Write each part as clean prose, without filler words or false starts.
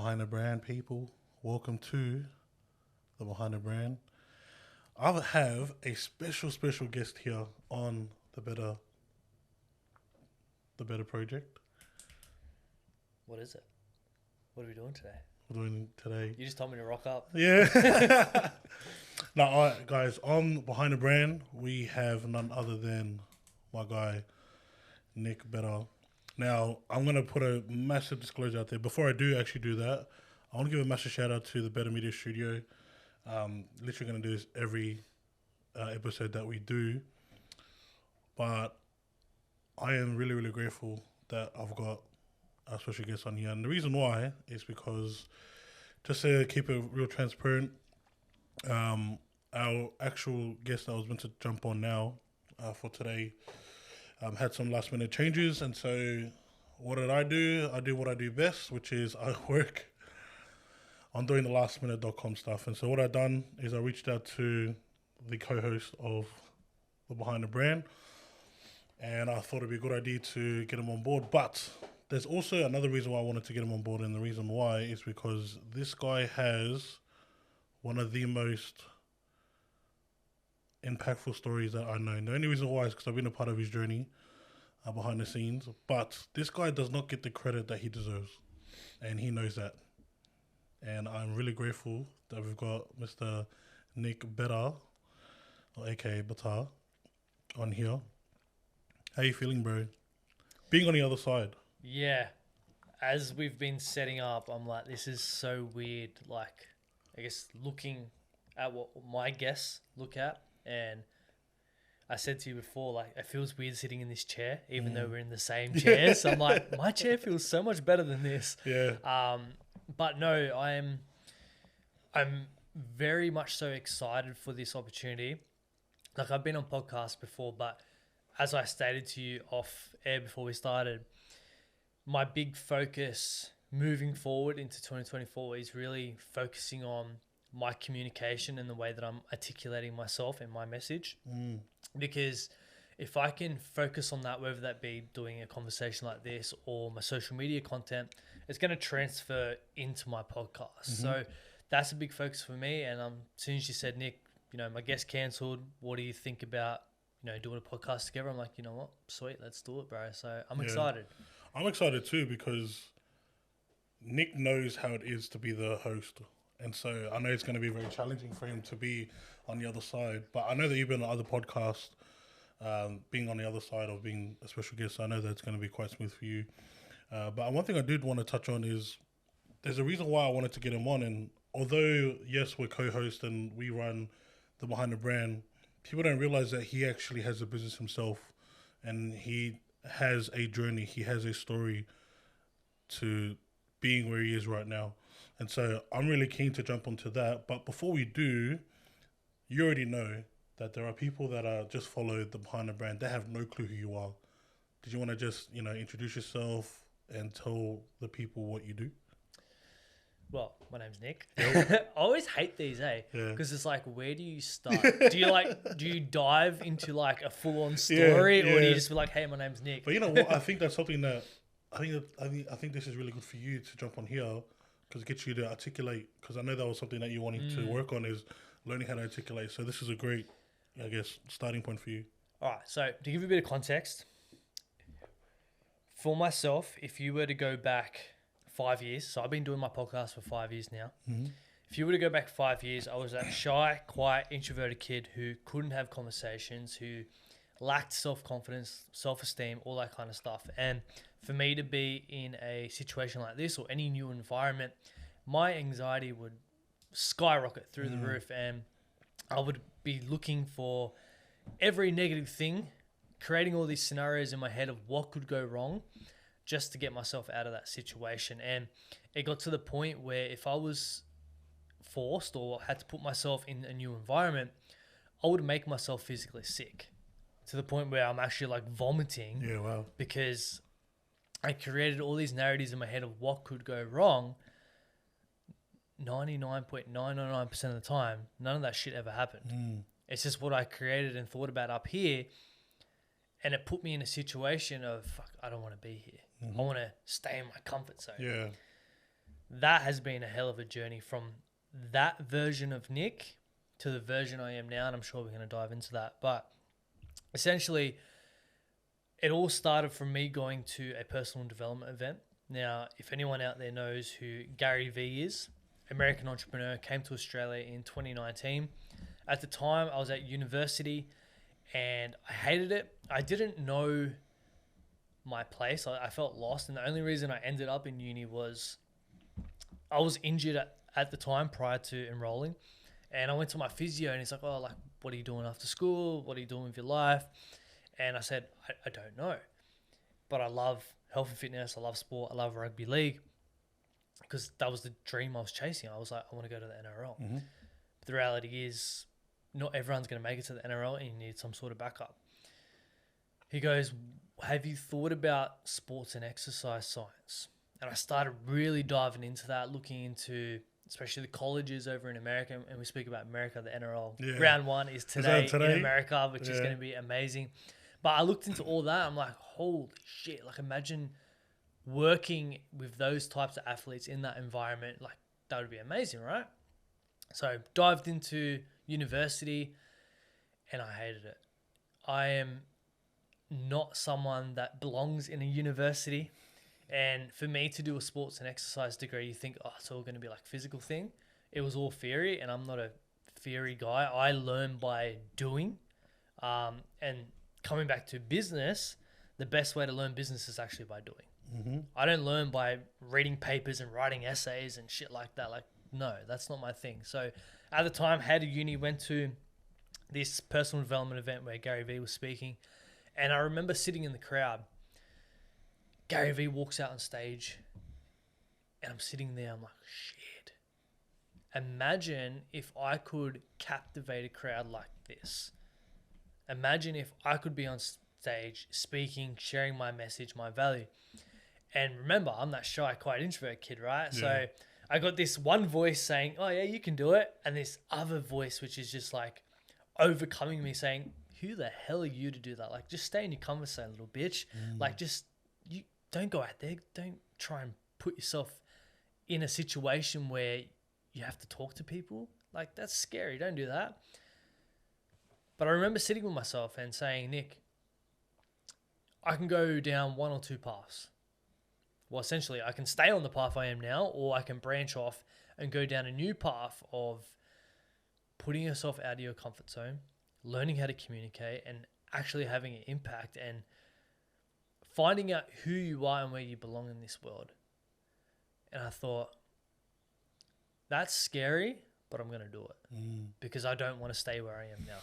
Behind the Brand people? Welcome to the Behind the Brand. I have a special guest here on the Betar project. What is it? What are we doing today? We're doing today. You just told me to rock up. Yeah. Now, all right, guys, on Behind the Brand, we have none other than my guy, Nick Betar. Now, I'm going to put a massive disclosure out there. Before I do actually do that, I want to give a massive shout out to the Betar Media Studio. Literally going to do this every episode that we do. But I am really grateful that I've got a special guest on here. And the reason why is because, just to keep it real transparent, our actual guest that was meant to jump on now for today had some last minute changes, and so what did I do? I do what I do best, which is I work on doing the lastminute.com stuff. And so what I've done is I reached out to the co-host of the Behind the Brand, and I thought it'd be a good idea to get him on board. But there's also another reason why I wanted to get him on board, and the reason why is because this guy has one of the most impactful stories that I know. And the only reason why is because I've been a part of his journey behind the scenes. But this guy does not get the credit that he deserves, and he knows that. And I'm really grateful that we've got Mr. Nick Betar, or aka Betar, on here. How you feeling, bro? Being on the other side. Yeah. As we've been setting up, I'm like, this is so weird. Like, I guess looking at what my guests look at, and I said to you before, like, it feels weird sitting in this chair, even though we're in the same chair. So I'm like, my chair feels so much better than this. Yeah. But no, I'm very much so excited for this opportunity. Like, I've been on podcasts before, but as I stated to you off air before we started, my big focus moving forward into 2024 is really focusing on my communication and the way that I'm articulating myself and my message. Because if I can focus on that, whether that be doing a conversation like this or my social media content, it's going to transfer into my podcast. So that's a big focus for me. And as soon as you said, Nick, my guest cancelled, what do you think about, doing a podcast together? I'm like, you know what? Sweet, let's do it, bro. So I'm excited. I'm excited too, because Nick knows how it is to be the host. And so I know it's going to be very challenging for him to be on the other side. But I know that you've been on other podcasts, being on the other side of being a special guest. So I know that it's going to be quite smooth for you. But one thing I did want to touch on is there's a reason why I wanted to get him on. And although, yes, we're co-hosts and we run the Behind the Brand, people don't realize that he actually has a business himself, and he has a journey. He has a story to being where he is right now. And so I'm really keen to jump onto that. But before we do, you already know that there are people that are just follow the Behind the Brand. They have no clue who you are. Did you want to just, introduce yourself and tell the people what you do? Well, my name's Nick. I always hate these, because it's like, where do you start? Do you dive into like a full-on story, or do you just be like, hey, my name's Nick? But you know what? I think that's something that I think this is really good for you to jump on here, because it gets you to articulate. Because I know that was something that you wanted to work on, is learning how to articulate. So this is a great, I guess, starting point for you. All right. So to give you a bit of context, for myself, if you were to go back 5 years, so I've been doing my podcast for 5 years now. If you were to go back 5 years, I was that shy, quiet, introverted kid who couldn't have conversations, who lacked self-confidence, self-esteem, all that kind of stuff. And for me to be in a situation like this or any new environment, my anxiety would skyrocket through the roof, and I would be looking for every negative thing, creating all these scenarios in my head of what could go wrong just to get myself out of that situation. And it got to the point where if I was forced or had to put myself in a new environment, I would make myself physically sick to the point where I'm actually like vomiting. Yeah, wow. Because I created all these narratives in my head of what could go wrong. 99.999% of the time, none of that shit ever happened. It's just what I created and thought about up here. And it put me in a situation of, fuck, I don't want to be here. I want to stay in my comfort zone. Yeah. that has been a hell of a journey from that version of Nick to the version I am now. And I'm sure we're going to dive into that. But essentially, it all started from me going to a personal development event. Now, if anyone out there knows who Gary Vee is, American entrepreneur, came to Australia in 2019. At the time, I was at university and I hated it. I didn't know my place. I felt lost. And the only reason I ended up in uni was I was injured at the time prior to enrolling. And I went to my physio and he's like, oh, like, what are you doing after school? What are you doing with your life? And I said, I don't know. But I love health and fitness. I love sport. I love rugby league. Because that was the dream I was chasing. I was like, I want to go to the NRL. Mm-hmm. But the reality is, not everyone's going to make it to the NRL and you need some sort of backup. He goes, have you thought about sports and exercise science? And I started really diving into that, looking into especially the colleges over in America. And we speak about America, the NRL. Yeah. Round 1 is today in America, which is going to be amazing. But I looked into all that. I'm like, holy shit. Like, imagine working with those types of athletes in that environment. Like, that would be amazing, right? So dived into university and I hated it. I am not someone that belongs in a university. And for me to do a sports and exercise degree, you think, oh, it's all going to be like physical thing. It was all theory, and I'm not a theory guy. I learn by doing. And coming back to business, the best way to learn business is actually by doing. Mm-hmm. I don't learn by reading papers and writing essays and shit like that. Like, no, that's not my thing. So at the time, head of uni, went to this personal development event where Gary Vee was speaking. And I remember sitting in the crowd. Gary Vee walks out on stage and I'm sitting there. I'm like, shit. Imagine if I could captivate a crowd like this. Imagine if I could be on stage speaking, sharing my message, my value. And remember, I'm that shy, quite introvert kid, right? Yeah. So I got this one voice saying, oh yeah, you can do it. And this other voice, which is just like overcoming me saying, who the hell are you to do that? Like, just stay in your comfort zone, little bitch. Like, just, you don't go out there. Don't try and put yourself in a situation where you have to talk to people. Like, that's scary. Don't do that. But I remember sitting with myself and saying, Nick, I can go down one or two paths. Well, essentially, I can stay on the path I am now, or I can branch off and go down a new path of putting yourself out of your comfort zone, learning how to communicate, and actually having an impact and finding out who you are and where you belong in this world. And I thought, that's scary, but I'm going to do it because I don't want to stay where I am now.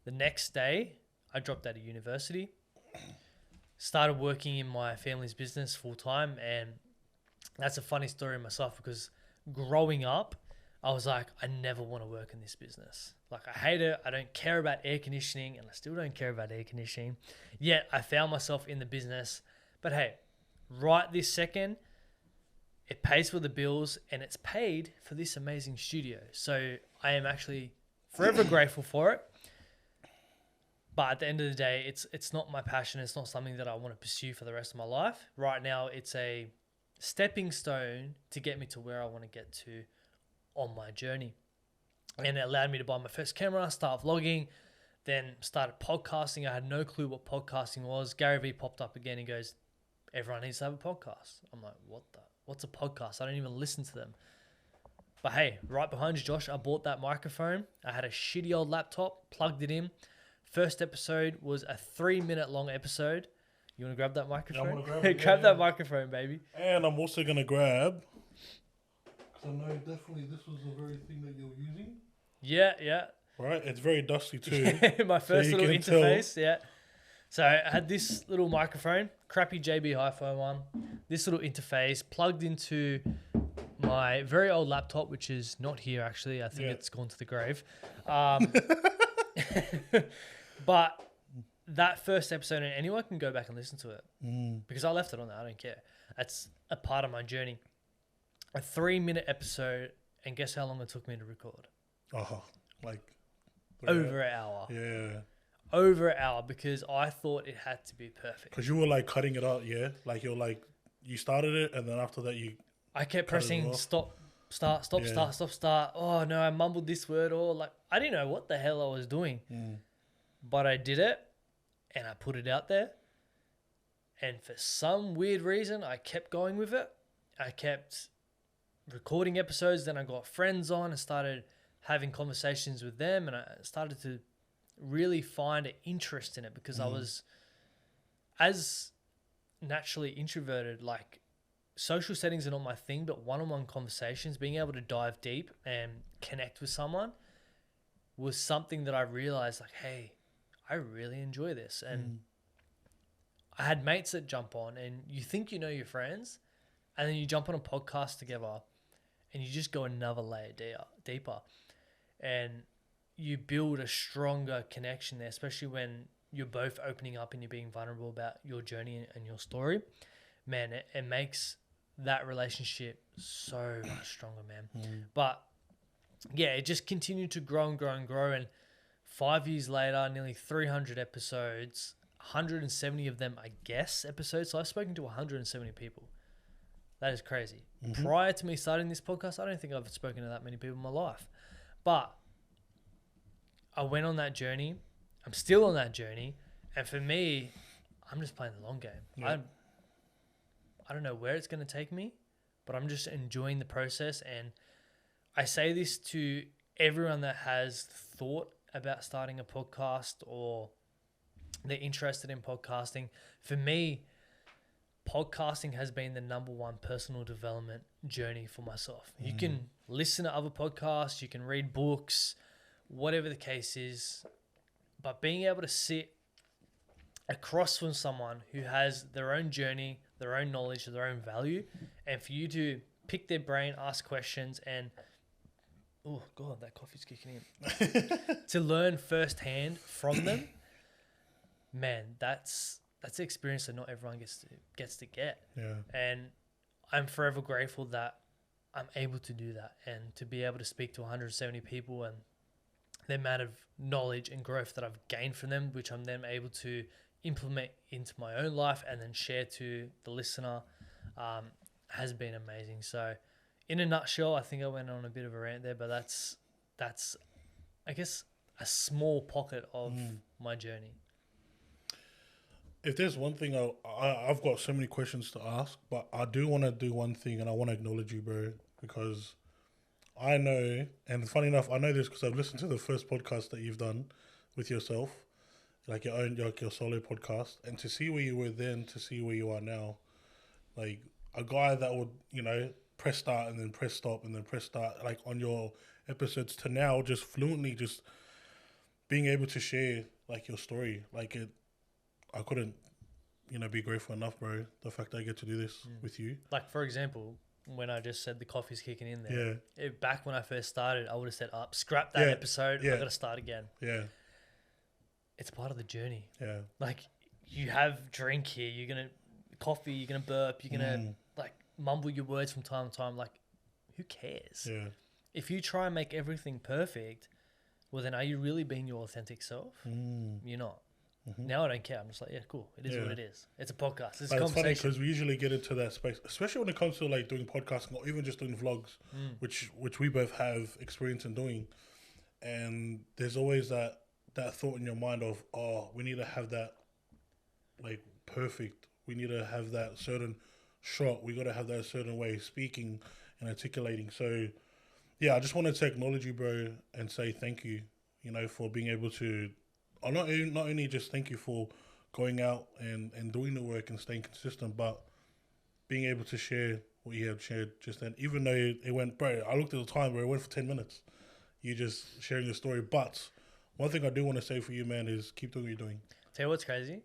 The next day, I dropped out of university, started working in my family's business full time. And that's a funny story in myself because growing up, I was like, I never want to work in this business. Like, I hate it. I don't care about air conditioning, and I still don't care about air conditioning. Yet I found myself in the business. But hey, right this second, it pays for the bills and it's paid for this amazing studio. So I am actually forever grateful for it. But at the end of the day, it's not my passion. It's not something that I want to pursue for the rest of my life. Right now, it's a stepping stone to get me to where I want to get to on my journey. And it allowed me to buy my first camera, start vlogging, then started podcasting. I had no clue what podcasting was. Gary Vee popped up again and goes, everyone needs to have a podcast. I'm like, what's a podcast? I don't even listen to them. But hey, right behind you, Josh, I bought that microphone. I had a shitty old laptop, plugged it in. First episode was a 3-minute long episode. You want to grab that microphone? Yeah, I'm gonna grab it. Grab that microphone, baby. And I'm also going to grab, because I know definitely this was the very thing that you're using. Yeah. Right? It's very dusty too. My first little interface, yeah. So I had this little microphone, crappy JB Hi-Fi one, this little interface plugged into my very old laptop, which is not here actually. I think it's gone to the grave. But that first episode, and anyone can go back and listen to it because I left it on there. I don't care. That's a part of my journey. A 3-minute episode, and guess how long it took me to record? Over an hour. Yeah. Over an hour because I thought it had to be perfect. Because you were like cutting it out, yeah? Like you're like, you started it and then after that you I kept cut it pressing off. stop, start, stop, Yeah. start, stop, start. Oh no, I mumbled this word, or like I didn't know what the hell I was doing, but I did it and I put it out there. And for some weird reason, I kept going with it. I kept recording episodes. Then I got friends on and started having conversations with them, and I started to really find an interest in it because I was as naturally introverted. Like, social settings are not my thing, but one-on-one conversations, being able to dive deep and connect with someone was something that I realized, like, hey, I really enjoy this. And I had mates that jump on, and you think you know your friends, and then you jump on a podcast together and you just go another layer deeper. And you build a stronger connection there, especially when you're both opening up and you're being vulnerable about your journey and your story. Man, it makes that relationship so much stronger, man. But yeah, it just continued to grow and grow and grow. And 5 years later, nearly 300 episodes, 170 of them, I guess, episodes. So I've spoken to 170 people. That is crazy. Prior to me starting this podcast, I don't think I've spoken to that many people in my life. But I went on that journey. I'm still on that journey. And for me, I'm just playing the long game. Yeah. I don't know where it's going to take me, but I'm just enjoying the process. And I say this to everyone that has thought about starting a podcast or they're interested in podcasting. For me, podcasting has been the number one personal development journey for myself. You can listen to other podcasts, you can read books, whatever the case is, but being able to sit across from someone who has their own journey, their own knowledge, their own value, and for you to pick their brain, ask questions, and oh god, that coffee's kicking in, to learn firsthand from them, man, that's an experience that not everyone gets to get. Yeah. And I'm forever grateful that I'm able to do that and to be able to speak to 170 people and the amount of knowledge and growth that I've gained from them, which I'm then able to implement into my own life and then share to the listener, has been amazing. So in a nutshell, I think I went on a bit of a rant there, but that's I guess a small pocket of my journey. If there's one thing I've got so many questions to ask, but I do want to do one thing, and I want to acknowledge you, bro, because I know, and funny enough, I know this because I've listened to the first podcast that you've done with yourself, like your solo podcast, and to see where you were then, to see where you are now, like a guy that would, press start and then press stop and then press start, like on your episodes, to now just fluently just being able to share like your story, like it. I couldn't, be grateful enough, bro. The fact that I get to do this with you. Like, for example, when I just said the coffee's kicking in there, back when I first started, I would have said, scrap that episode. I got to start again. Yeah. It's part of the journey. Yeah. Like, you have drink here. You're going to coffee. You're going to burp. You're going to like mumble your words from time to time. Like, who cares? Yeah. If you try and make everything perfect, well, then are you really being your authentic self? You're not. Now I don't care. I'm just like, yeah, cool. It is what it is. It's a podcast. It's a conversation. It's funny because we usually get into that space, especially when it comes to like doing podcasting or even just doing vlogs, which we both have experience in doing. And there's always that thought in your mind of, we need to have that like perfect. We need to have that certain shot. We got to have that certain way of speaking and articulating. So yeah, I just wanted to acknowledge you, bro, and say thank you, for being able to. Not only just thank you for going out and doing the work and staying consistent, but being able to share what you have shared just then. Even though it went, bro, I looked at the time where it went for 10 minutes. You just sharing your story. But one thing I do want to say for you, man, is keep doing what you're doing. Tell you what's crazy?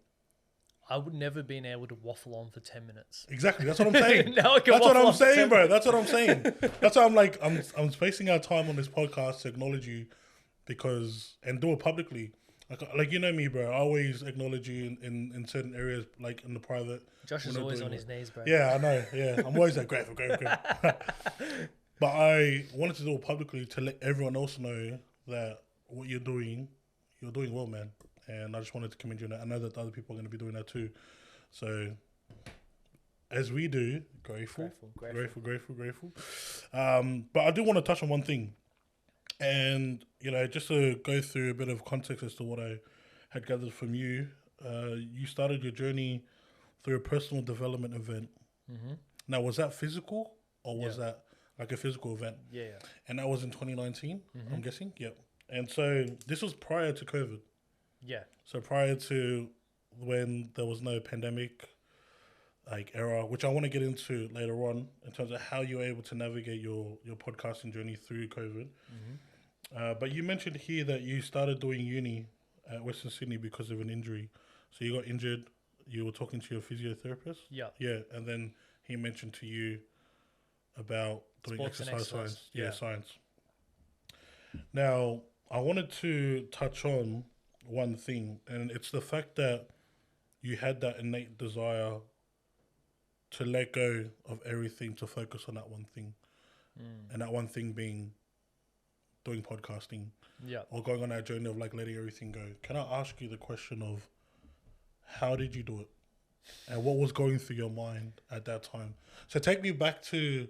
I would never been able to waffle on for 10 minutes. Exactly. That's what I'm saying. Now I can That's what waffle I'm on for 10 saying, bro. That's what I'm saying. That's why I'm like, I'm spacing our time on this podcast to acknowledge you and do it publicly. Like you know me, bro. I always acknowledge you in certain areas, like in the private. Josh is always on his knees, bro. Yeah, I know. Yeah, I'm always like grateful. But I wanted to do it publicly to let everyone else know that what you're doing well, man. And I just wanted to commend you on that. I know that other people are going to be doing that too. So as we do, grateful. Grateful. But I do want to touch on one thing. And, just to go through a bit of context as to what I had gathered from you, you started your journey through a personal development event. Mm-hmm. Now, was that physical or was Yeah. that like a physical event? Yeah. And that was in 2019, Mm-hmm. I'm guessing? Yep. And so this was prior to COVID. Yeah. So prior to when there was no pandemic like era, which I want to get into later on in terms of how you were able to navigate your podcasting journey through COVID. Mm-hmm. But you mentioned here that you started doing uni at Western Sydney because of an injury. So you got injured. You were talking to your physiotherapist. Yeah. Yeah, and then he mentioned to you about doing Sports and exercise exercise. science. Yeah, Yeah. science. Now, I wanted to touch on one thing, and it's the fact that you had that innate desire to let go of everything to focus on that one thing, and that one thing being doing podcasting Yeah. or going on that journey of like letting everything go. Can I ask you the question of how did you do it, and what was going through your mind at that time? So take me back to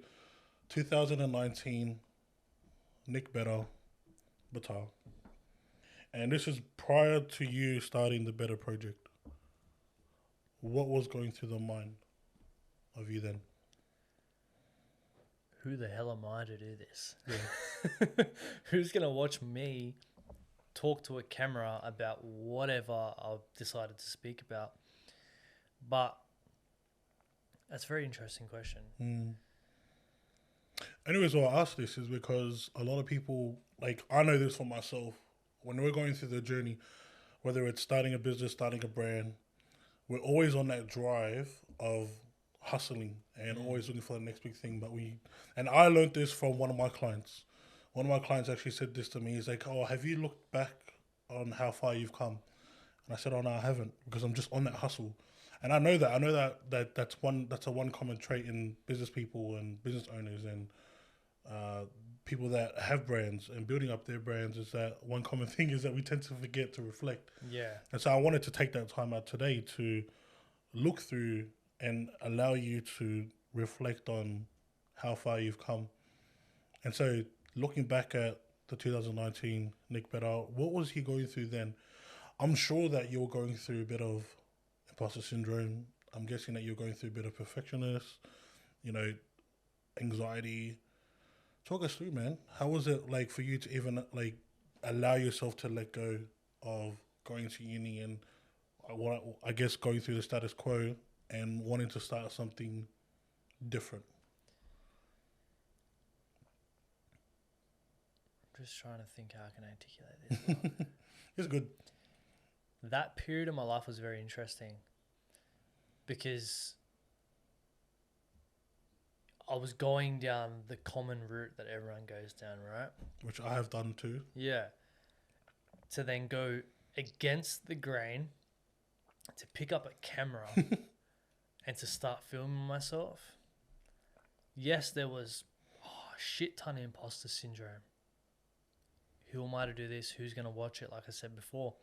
2019, Nick Betar, Betar. And this is prior to you starting the Better Project. What was going through the mind of you then? Who the hell am I to do this? Yeah. Who's going to watch me talk to a camera about whatever I've decided to speak about? But that's a very interesting question. Anyways, why I ask this is because a lot of people, like I know this for myself, when we're going through the journey, whether it's starting a business, starting a brand, we're always on that drive of hustling and always looking for the next big thing. And I learned this from one of my clients. One of my clients actually said this to me. He's like, "Oh, have you looked back on how far you've come?" And I said, "Oh no, I haven't, because I'm just on that hustle." And I know that's a one common trait in business people and business owners and people that have brands and building up their brands, is that one common thing is that we tend to forget to reflect. Yeah. And so I wanted to take that time out today to look through and allow you to reflect on how far you've come. And so looking back at the 2019 Nick Betar, what was he going through then? I'm sure that you're going through a bit of imposter syndrome. I'm guessing that you're going through a bit of perfectionist, anxiety. Talk us through, man. How was it like for you to even like allow yourself to let go of going to uni and I guess going through the status quo and wanting to start something different? I'm just trying to think how I can articulate this. It's good. That period of my life was very interesting because I was going down the common route that everyone goes down, right? Which I have done too. Yeah. To then go against the grain, to pick up a camera and to start filming myself. Yes, there was a shit ton of imposter syndrome. Who am I to do this? Who's going to watch it? Like I said before.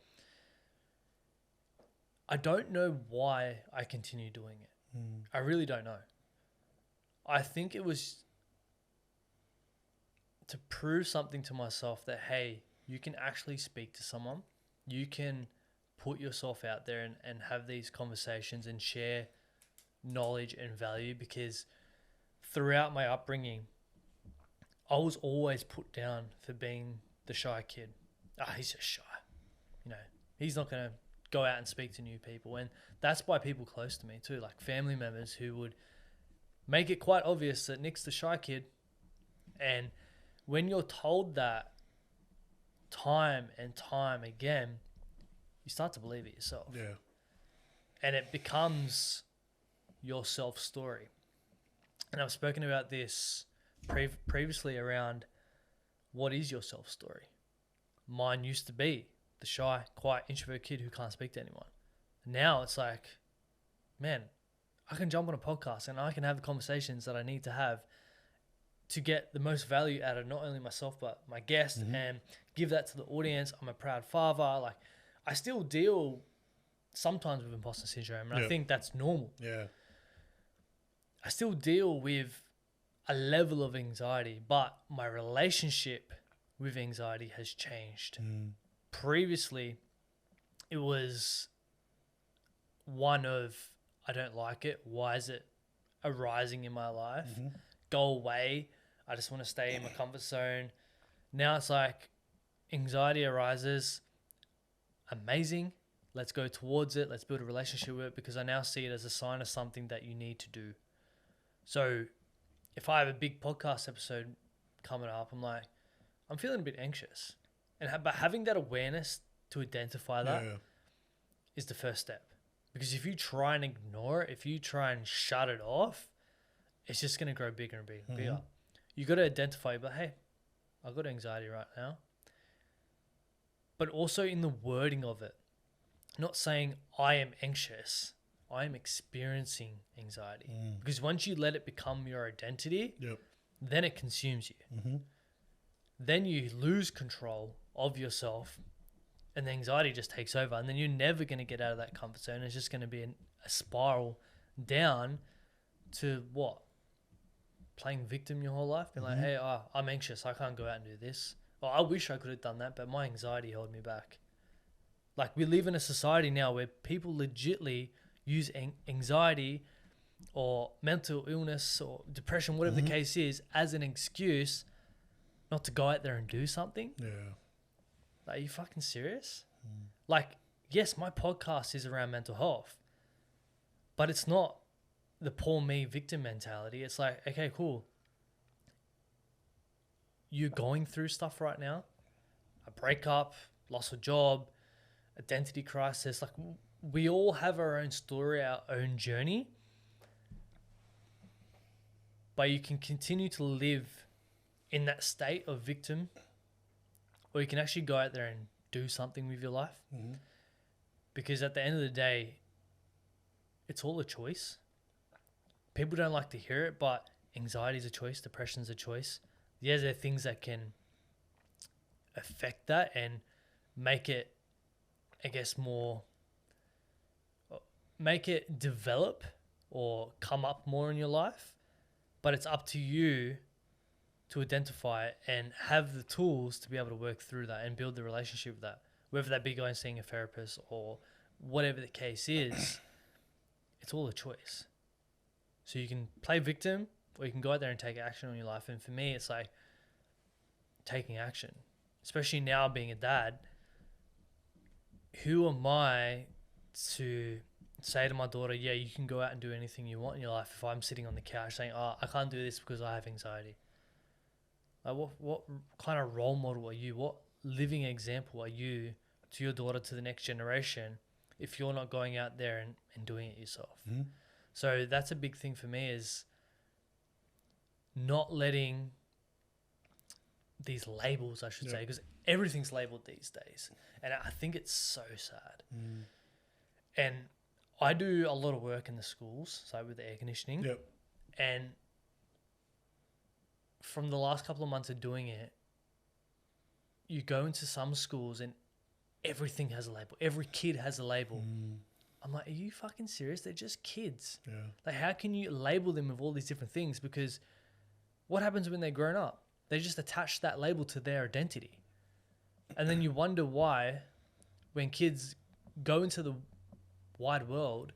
I don't know why I continue doing it. I really don't know. I think it was to prove something to myself that, hey, you can actually speak to someone. You can put yourself out there and have these conversations and share knowledge and value, because throughout my upbringing, I was always put down for being the shy kid. He's just shy. He's not going to go out and speak to new people. And that's by people close to me too, like family members who would make it quite obvious that Nick's the shy kid. And when you're told that time and time again, you start to believe it yourself. Yeah. And it becomes your self-story. And I've spoken about this previously around what is your self-story. Mine used to be the shy, quiet, introvert kid who can't speak to anyone. Now it's like, man, I can jump on a podcast and I can have the conversations that I need to have to get the most value out of not only myself but my guest, and give that to the audience. I'm a proud father. Like, I still deal sometimes with imposter syndrome, and I think that's normal. Yeah. I still deal with a level of anxiety, but my relationship with anxiety has changed. Previously, it was one of, I don't like it. Why is it arising in my life? Go away. I just want to stay in my comfort zone. Now it's like anxiety arises. Amazing. Let's go towards it. Let's build a relationship with it, because I now see it as a sign of something that you need to do. So if I have a big podcast episode coming up, I'm feeling a bit anxious. But having that awareness to identify that is the first step. Because if you try and ignore it, if you try and shut it off, it's just going to grow bigger and bigger and bigger. You got to identify, but hey, I've got anxiety right now. But also in the wording of it, not saying I am anxious, I am experiencing anxiety. Because once you let it become your identity, then it consumes you. Then you lose control of yourself, and the anxiety just takes over, and then you're never going to get out of that comfort zone. It's just going to be a spiral down to what? Playing victim your whole life? Being like, hey, I'm anxious, I can't go out and do this. Well, I wish I could have done that, but my anxiety held me back. Like, we live in a society now where people legitly use anxiety or mental illness or depression, whatever the case is, as an excuse not to go out there and do something. Like, are you fucking serious? Like, yes, my podcast is around mental health, but it's not the poor me victim mentality. It's like, okay, cool. You're going through stuff right now. A breakup, loss of job, identity crisis. Like, we all have our own story, our own journey. But you can continue to live in that state of victim, or you can actually go out there and do something with your life. Because at the end of the day, it's all a choice. People don't like to hear it, but anxiety is a choice, depression is a choice. Yeah, there are things that can affect that and make it, I guess, make it develop or come up more in your life. But it's up to you to identify it and have the tools to be able to work through that and build the relationship with that. Whether that be going seeing a therapist or whatever the case is, it's all a choice. So you can play victim, or you can go out there and take action on your life. And for me, it's like taking action, especially now being a dad. Who am I to say to my daughter, yeah, you can go out and do anything you want in your life, if I'm sitting on the couch saying, oh, I can't do this because I have anxiety? Like, what kind of role model are you? What living example are you to your daughter, to the next generation, if you're not going out there and doing it yourself? So that's a big thing for me, is not letting these labels, I should say, because everything's labeled these days. And I think it's so sad. And I do a lot of work in the schools, so with the air conditioning. And from the last couple of months of doing it, you go into some schools and everything has a label. Every kid has a label. I'm like, are you fucking serious? They're just kids. Like, how can you label them with all these different things? Because what happens when they're grown up? They just attach that label to their identity. And then you wonder why, when kids go into the wide world,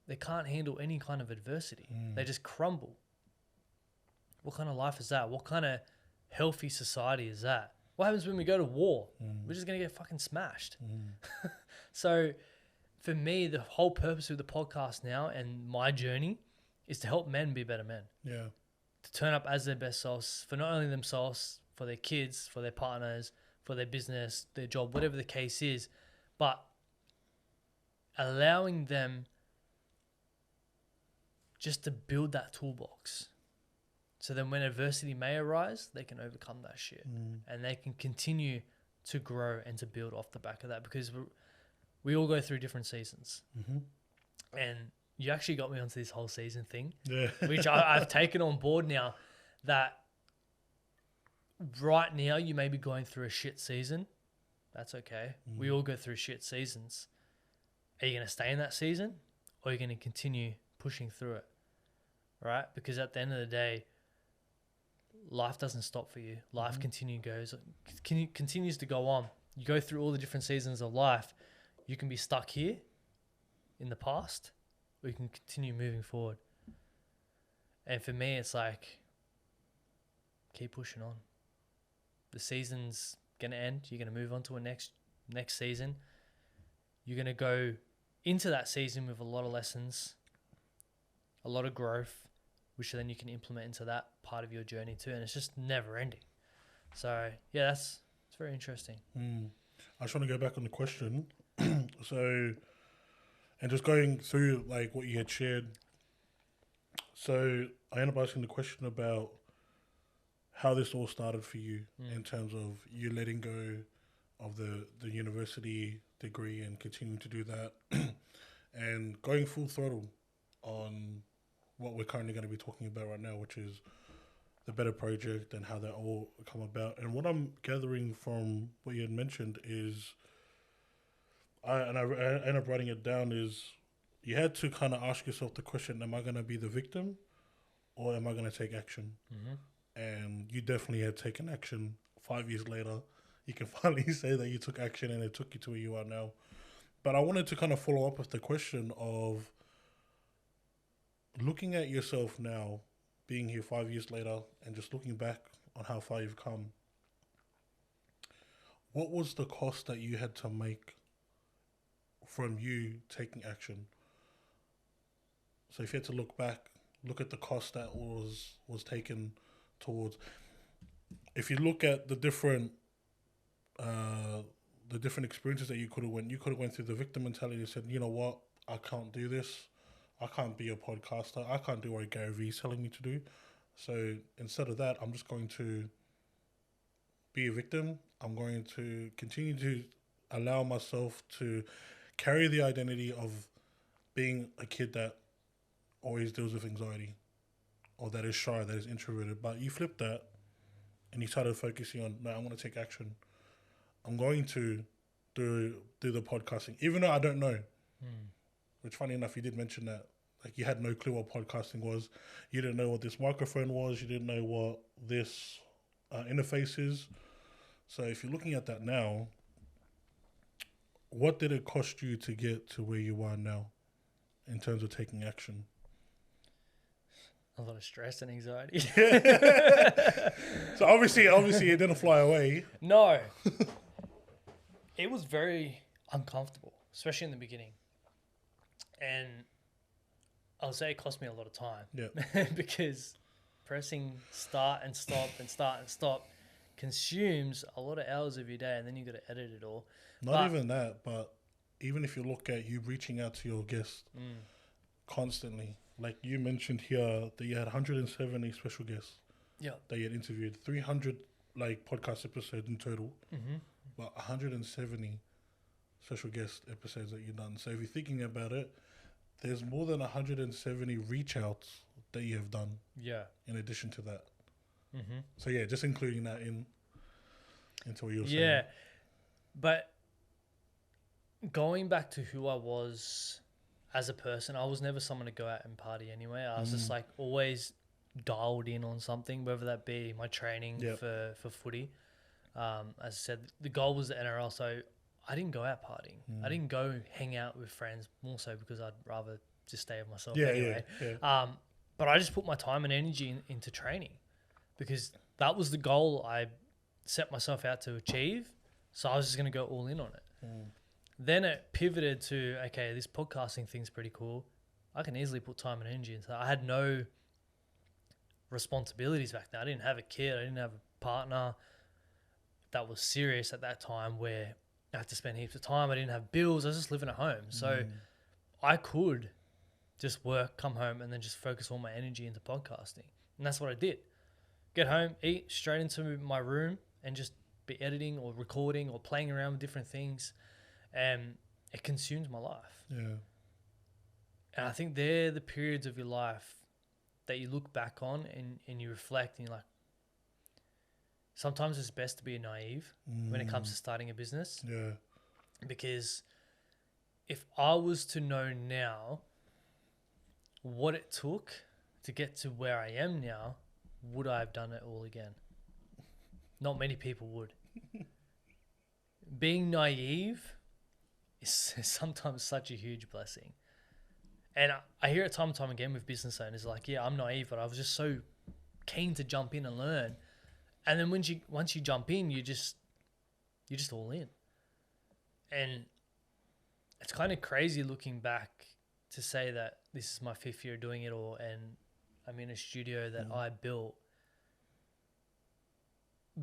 they can't handle any kind of adversity. They just crumble. What kind of life is that? What kind of healthy society is that? What happens when we go to war? We're just going to get fucking smashed. So for me, the whole purpose of the podcast now and my journey is to help men be better men. To turn up as their best selves, for not only themselves, for their kids, for their partners, for their business, their job, whatever the case is, but allowing them just to build that toolbox. So then when adversity may arise, they can overcome that shit. And they can continue to grow and to build off the back of that, because we all go through different seasons. And you actually got me onto this whole season thing, which I've taken on board now, that right now you may be going through a shit season. That's okay. We all go through shit seasons. Are you going to stay in that season, or are you going to continue pushing through it? right? Because at the end of the day, life doesn't stop for you. Life continues to go on. You go through all the different seasons of life. You can be stuck here in the past, or you can continue moving forward. And for me, it's like, keep pushing on. The season's gonna end. You're gonna move on to a next season. You're gonna go into that season with a lot of lessons, a lot of growth, which then you can implement into that part of your journey too. And it's just never ending. So yeah, it's very interesting. I just want to go back on the question. So, and just going through like what you had shared. So I ended up asking the question about how this all started for you in terms of you letting go of the university degree and continuing to do that and going full throttle on what we're currently going to be talking about right now, which is the Better project and how that all come about. And what I'm gathering from what you had mentioned is, I ended up writing it down, is you had to kind of ask yourself the question, am I going to be the victim or am I going to take action? And you definitely had taken action. 5 years later, you can finally say that you took action and it took you to where you are now. But I wanted to kind of follow up with the question of looking at yourself now, being here 5 years later, and just looking back on how far you've come. What was the cost that you had to make from you taking action? So if you had to look back, look at the cost that was taken towards. If you look at the different experiences that you could have went through the victim mentality and said, you know what, I can't do this. I can't be a podcaster. I can't do what Gary Vee is telling me to do. So instead of that, I'm just going to be a victim. I'm going to continue to allow myself to carry the identity of being a kid that always deals with anxiety or that is shy, that is introverted. But you flip that and you started focusing on, no, I'm going to take action. I'm going to do the podcasting, even though I don't know. Which, funny enough, you did mention that. Like, you had no clue what podcasting was. You didn't know what this microphone was. You didn't know what this interface is. So if you're looking at that now, what did it cost you to get to where you are now in terms of taking action? A lot of stress and anxiety. So obviously it didn't fly away. No. It was very uncomfortable, especially in the beginning. And I'll say it cost me a lot of time. Yeah. Because pressing start and stop consumes a lot of hours of your day, and then you got to edit it all. Not even that, but even if you look at you reaching out to your guests constantly, like you mentioned here that you had 170 special guests that you had interviewed, 300 like podcast episodes in total, but 170 special guest episodes that you've done. So if you're thinking about it, there's more than 170 reach outs that you have done. Yeah. In addition to that. So yeah, just including that into what you're saying. Yeah. But going back to who I was as a person, I was never someone to go out and party anyway. I was just like always dialed in on something, whether that be my training for footy. As I said, the goal was the NRL, so I didn't go out partying. I didn't go hang out with friends, more so because I'd rather just stay with myself anyway. But I just put my time and energy into training because that was the goal I set myself out to achieve. So I was just going to go all in on it. Then it pivoted to, okay, this podcasting thing's pretty cool. I can easily put time and energy into that. I had no responsibilities back then. I didn't have a kid. I didn't have a partner that was serious at that time where I had to spend heaps of time. I didn't have bills. I was just living at home. So I could just work, come home, and then just focus all my energy into podcasting. And that's what I did. Get home, eat, straight into my room, and just be editing or recording or playing around with different things. And it consumes my life. Yeah. And I think they're the periods of your life that you look back on and you reflect and you're like, sometimes it's best to be naive when it comes to starting a business. Yeah. Because if I was to know now what it took to get to where I am now, would I have done it all again? Not many people would. Being naive is sometimes such a huge blessing. And I hear it time and time again with business owners like, yeah, I'm naive, but I was just so keen to jump in and learn. And then once you jump in, you're just all in. And it's kind of crazy looking back to say that this is my 5th year doing it all, and I'm in a studio that I built.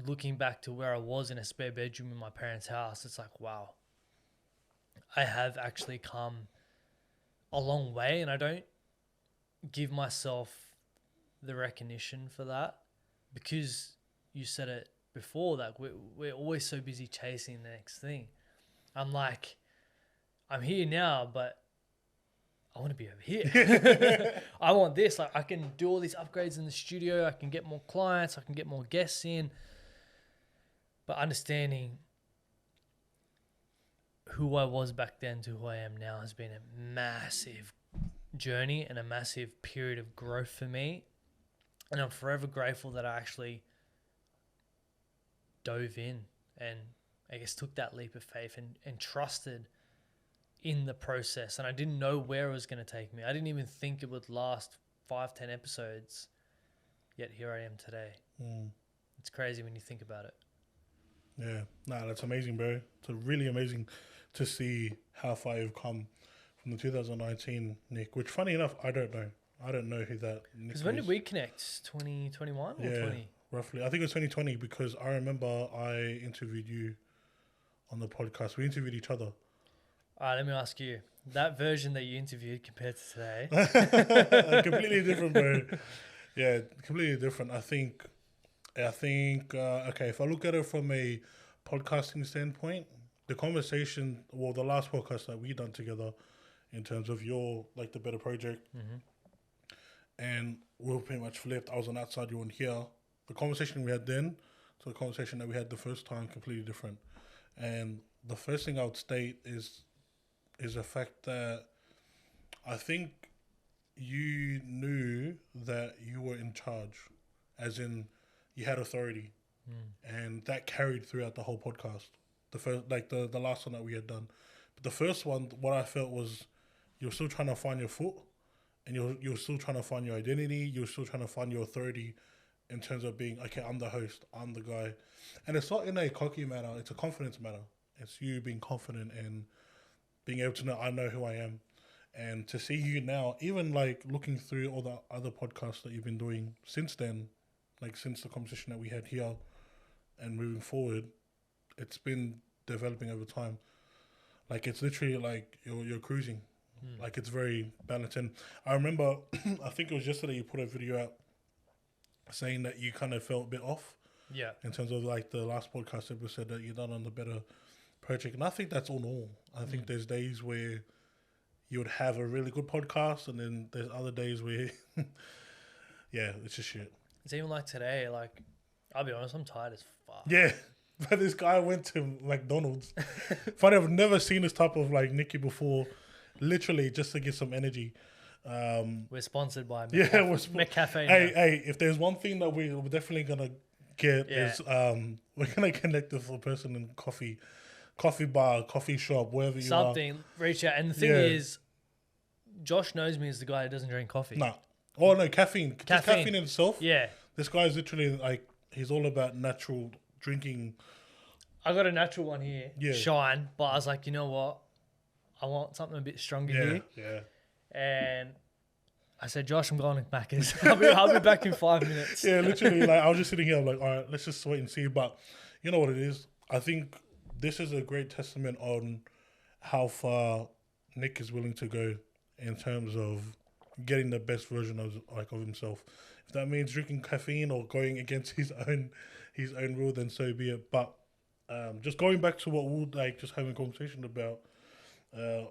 Looking back to where I was in a spare bedroom in my parents' house, it's like, wow, I have actually come a long way, and I don't give myself the recognition for that, because you said it before that we're always so busy chasing the next thing. I'm like, I'm here now, but I want to be over here. I want this. Like, I can do all these upgrades in the studio. I can get more clients. I can get more guests in. But understanding who I was back then to who I am now has been a massive journey and a massive period of growth for me. And I'm forever grateful that I actually dove in and I guess took that leap of faith and trusted in the process. And I didn't know where it was going to take me. I didn't even think it would last 5-10 episodes. Yet here I am today. It's crazy when you think about it. Yeah, that's amazing, bro. It's really amazing to see how far you've come from the 2019 Nick, which funny enough, I don't know. I don't know who that Nick is. Because when did we connect? 2021 or 20? Roughly. I think it was 2020 because I remember I interviewed you on the podcast. We interviewed each other. All right, let me ask you. That version that you interviewed compared to today? Completely different, bro. Yeah, completely different. I think, okay, if I look at it from a podcasting standpoint, the conversation, well, the last podcast that we done together in terms of your, like, the Better project, and we were pretty much flipped. I was on that side, you were on here. The conversation we had then to the conversation that we had the first time, completely different. And the first thing I would state is the fact that I think you knew that you were in charge, as in you had authority, and that carried throughout the whole podcast. The first, like the last one that we had done, but the first one, what I felt was you're still trying to find your foot, and you're still trying to find your identity. You're still trying to find your authority in terms of being, okay, I'm the host, I'm the guy, and it's not in a cocky manner. It's a confidence matter. It's you being confident and being able to know, I know who I am. And to see you now, even like looking through all the other podcasts that you've been doing since then, like since the conversation that we had here and moving forward, it's been developing over time. Like, it's literally like you're cruising. Like, it's very balanced. And I remember, I think it was yesterday you put a video out saying that you kind of felt a bit off. Yeah. In terms of like the last podcast episode that you done on the Better project. And I think that's all normal. I think there's days where you would have a really good podcast, and then there's other days where, yeah, it's just shit. It's even like today, like, I'll be honest, I'm tired as fuck. Yeah. But this guy went to McDonald's. Funny, I've never seen this type of like Nicky before, literally just to get some energy. We're sponsored by McCafe. Hey, if there's one thing that we're definitely going to get is we're going to connect with a person in coffee bar, coffee shop, wherever you are. Something, reach out. And the thing is, Josh knows me as the guy who doesn't drink coffee. No. Oh, no, caffeine. Just caffeine in itself. Yeah. This guy's literally like, he's all about natural drinking. I got a natural one here, Shine, but I was like, you know what? I want something a bit stronger here. Yeah. And I said, Josh, I'm going to Macca's. I'll be back in 5 minutes. Yeah, literally, like, I was just sitting here, I'm like, all right, let's just wait and see. But you know what it is? I think this is a great testament on how far Nick is willing to go in terms of getting the best version of himself. If that means drinking caffeine or going against his own rule, then so be it. But just going back to what we were like just having a conversation about,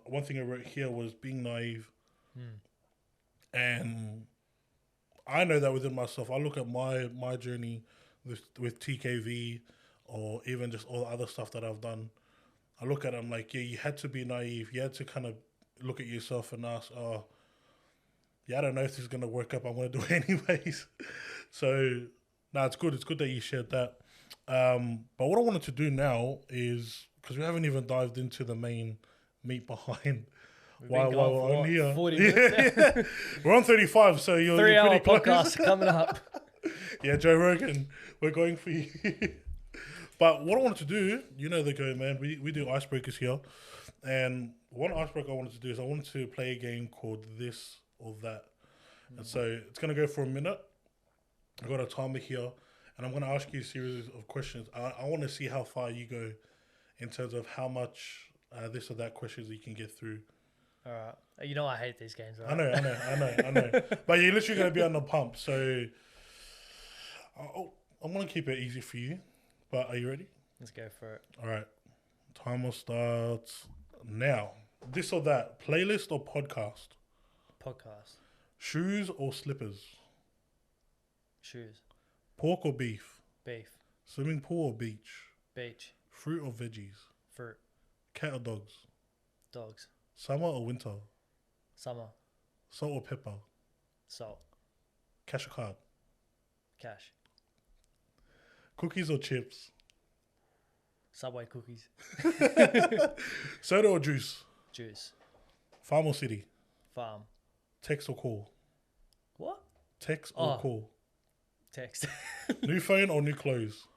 one thing I wrote here was being naive. And I know that within myself. I look at my journey with TKV, or even just all the other stuff that I've done. I look at it, I'm like, yeah, you had to be naive. You had to kind of look at yourself and ask, yeah, I don't know if this is gonna work up. I'm gonna do it anyways. So, no, it's good. It's good that you shared that. But what I wanted to do now is because we haven't even dived into the main meat behind We've why been going we're for on what, here. 40 minutes now? Yeah. We're on 35, so you're 3-hour pretty close. podcast coming up. Yeah, Joe Rogan, we're going for you. But what I wanted to do, you know the go, man. We do icebreakers here. And one icebreaker I wanted to do is I wanted to play a game called This or That. And so it's going to go for a minute. I've got a timer here. And I'm going to ask you a series of questions. I want to see how far you go in terms of how much this or that questions you can get through. All right. You know I hate these games, right? I know. But you're literally going to be on the pump. So I'm going to keep it easy for you. But are you ready? Let's go for it. All right. Timer starts now. This or that. Playlist or podcast? Podcast. Shoes or slippers? Shoes. Pork or beef? Beef. Swimming pool or beach? Beach. Fruit or veggies? Fruit. Cat or dogs? Dogs. Summer or winter? Summer. Salt or pepper? Salt. Cash or card? Cash. Cookies or chips? Subway cookies. Soda or juice? Juice. Farm or city? Farm. Text or call? What? Text or call? Text. New phone or new clothes?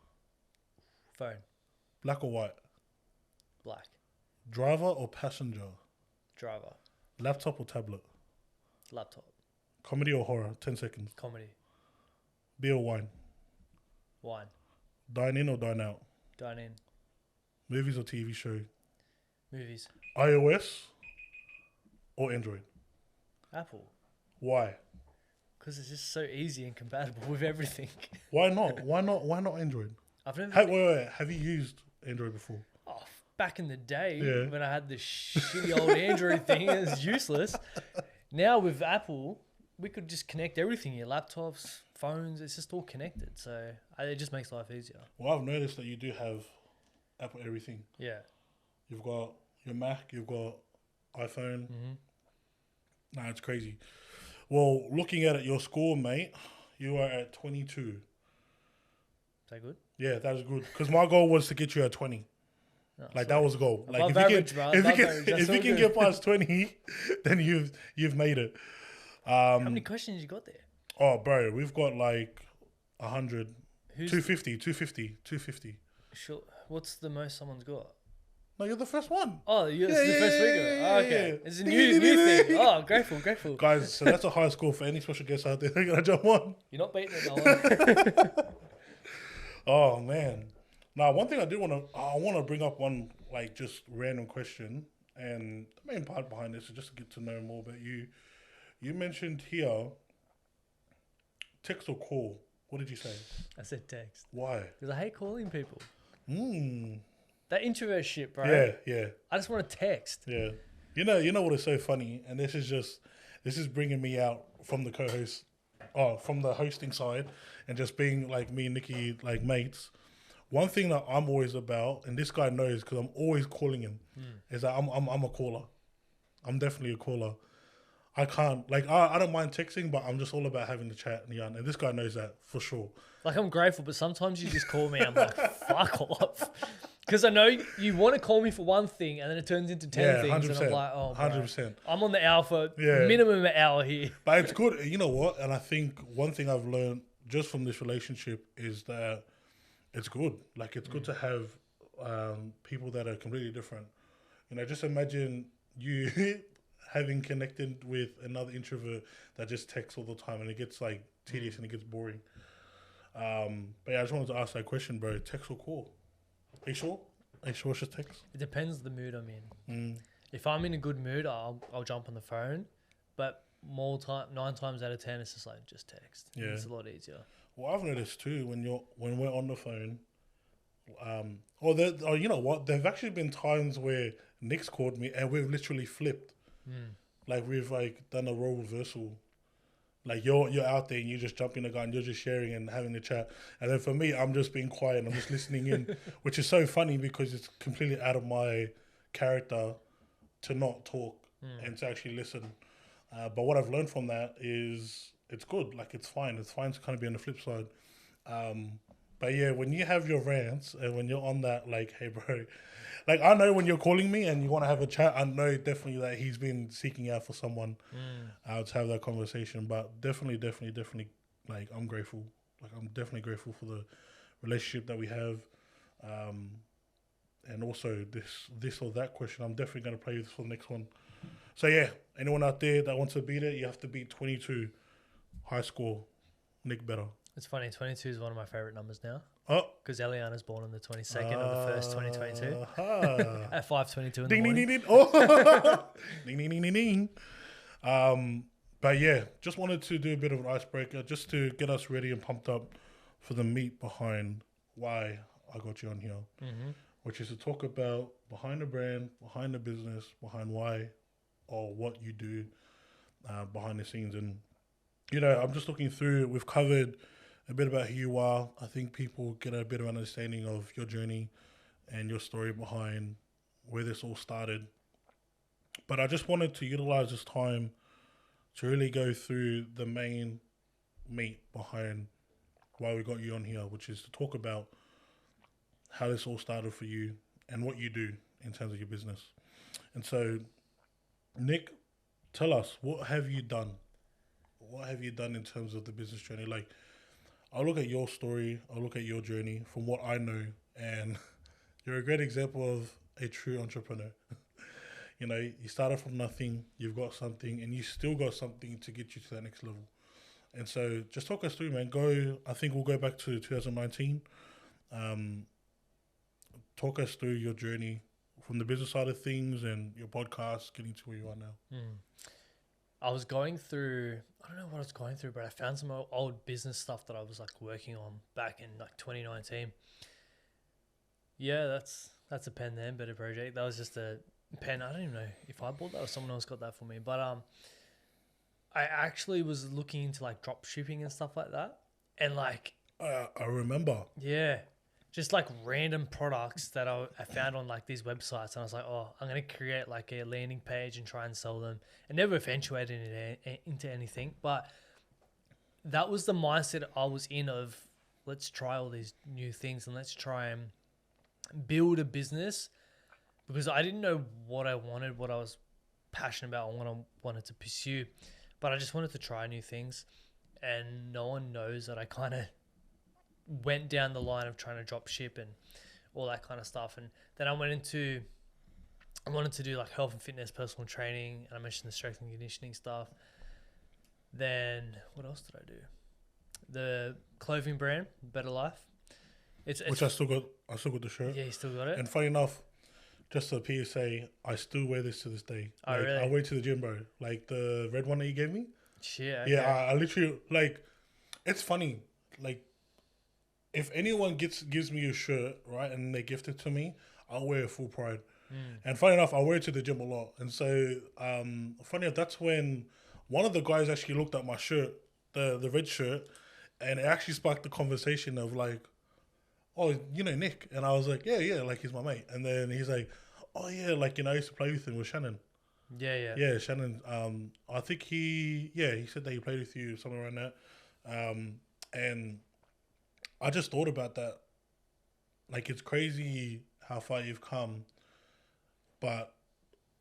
Phone. Black or white? Black. Driver or passenger? Driver. Laptop or tablet? Laptop. Comedy or horror? 10 seconds. Comedy. Beer or wine? Wine. Dine in or dine out? Dine in. Movies or TV show? Movies. iOS or Android? Apple. Why? Because it's just so easy and compatible with everything. Why not? Why not Android? I've never... Wait. Have you used Android before? Oh, back in the day Yeah. when I had this shitty old Android thing, it was useless. Now with Apple, we could just connect everything here. Laptops, phones, it's just all connected. So it just makes life easier. Well, I've noticed that you do have Apple everything. Yeah. You've got your Mac, you've got iPhone. Mm-hmm. Nah, it's crazy. Well, looking at it, your score, mate, you are at 22. Is that good? Yeah, that is good. Because my goal was to get you at 20. No, Like that was the goal. Like above average, bro. if you can get past 20, then you've made it. How many questions you got there? Oh, bro, we've got like 100, Who's 250. Sure. What's the most someone's got? No, you're the first one. Oh, it's the first week. Oh, okay. yeah. It's a new thing. Oh, grateful. Guys, so that's a high score for any special guests out there. They're going to jump on. You're not beating it, no one. Oh, man. Now, one thing I want to bring up one, like, just random question. And the main part behind this is just to get to know more about you. You mentioned here, text or call. What did you say? I said text. Why? Because I hate calling people. Hmm. That introvert shit, bro. Yeah. I just want to text. Yeah. You know what is so funny, and this is bringing me out from the co-host, from the hosting side, and just being like me and Nikki like mates. One thing that I'm always about, and this guy knows because I'm always calling him, is that I'm a caller. I'm definitely a caller. I can't I don't mind texting, but I'm just all about having the chat and yarn. And this guy knows that for sure. Like, I'm grateful, but sometimes you just call me, I'm like, fuck off. Because I know you want to call me for one thing, and then it turns into 10 things, 100%. And I'm like, oh, bro, 100%. I'm on the hour for minimum an hour here. But it's good. You know what? And I think one thing I've learned just from this relationship is that it's good. Like, it's good to have people that are completely different. You know, just imagine you having connected with another introvert that just texts all the time, and it gets like tedious and it gets boring. But yeah, I just wanted to ask that question, bro. Text or call? Are you sure? It's just text? It depends the mood I'm in. If I'm in a good mood, I'll jump on the phone. But 9 times out of 10, it's just like, just text. Yeah. It's a lot easier. Well, I've noticed too, when we're on the phone, you know what? There've actually been times where Nick's called me and we've literally flipped. Like, we've like done a role reversal. Like, you're out there and you just jump in the gun, you're just sharing and having a chat. And then for me, I'm just being quiet and I'm just listening in, which is so funny because it's completely out of my character to not talk and to actually listen. But what I've learned from that is it's good. Like it's fine. It's fine to kind of be on the flip side. But yeah, when you have your rants and when you're on that, like, hey, bro, like I know when you're calling me and you want to have a chat, I know definitely that he's been seeking out for someone to have that conversation. But definitely, like I'm grateful. Like I'm definitely grateful for the relationship that we have. And also this or that question, I'm definitely going to play this for the next one. So yeah, anyone out there that wants to beat it, you have to beat 22 high score. Nick Better. It's funny, 22 is one of my favourite numbers now. Oh. Because Eliana's born on the 22nd of the 1st, 2022. At 5:22 in the Ding, morning. ding, ding, ding. Oh. Ding, ding, ding, ding, ding. But yeah, just wanted to do a bit of an icebreaker just to get us ready and pumped up for the meat behind why I got you on here, which is to talk about behind the brand, behind the business, behind why or what you do behind the scenes. And, you know, I'm just looking through, we've covered a bit about who you are. I think people get a bit of understanding of your journey and your story behind where this all started. But I just wanted to utilize this time to really go through the main meat behind why we got you on here, which is to talk about how this all started for you and what you do in terms of your business. And so, Nick, tell us, what have you done? What have you done in terms of the business journey? Like, I'll look at your story, I'll look at your journey from what I know, and you're a great example of a true entrepreneur. You know, you started from nothing, you've got something, and you still got something to get you to that next level. And so just talk us through, man. I think we'll go back to 2019. Talk us through your journey from the business side of things and your podcast, getting to where you are now. I was going through, I don't know what I was going through, but I found some old business stuff that I was like working on back in like 2019. Yeah, that's a pen there, Better project. That was just a pen. I don't even know if I bought that or someone else got that for me. But I actually was looking into like drop shipping and stuff like that. And like I remember. Yeah. Just like random products that I found on like these websites, and I was like, oh, I'm going to create like a landing page and try and sell them. It never eventuated into anything, but that was the mindset I was in of let's try all these new things and let's try and build a business, because I didn't know what I wanted, what I was passionate about, and what I wanted to pursue, but I just wanted to try new things. And no one knows that I kind of went down the line of trying to drop ship and all that kind of stuff. And then I wanted to do like health and fitness, personal training, and I mentioned the strength and conditioning stuff. Then what else did I do? The clothing brand, Better Life. Which I still got the shirt. Yeah, you still got it? And funny enough, just a PSA, I still wear this to this day. Oh, like, really? I wear it to the gym, bro. Like the red one that you gave me. Shit, okay. Yeah, I literally, like, it's funny. Like, if anyone gives me a shirt, right, and they gift it to me, I'll wear it full pride. And funny enough, I wear it to the gym a lot. And so, funny enough, that's when one of the guys actually looked at my shirt, the red shirt, and it actually sparked the conversation of like, oh, you know Nick? And I was like, yeah, like he's my mate. And then he's like, oh yeah, like, you know, I used to play with him, with Shannon. Yeah, Shannon. I think he said that he played with you, something around that. And I just thought about that. Like, it's crazy how far you've come, but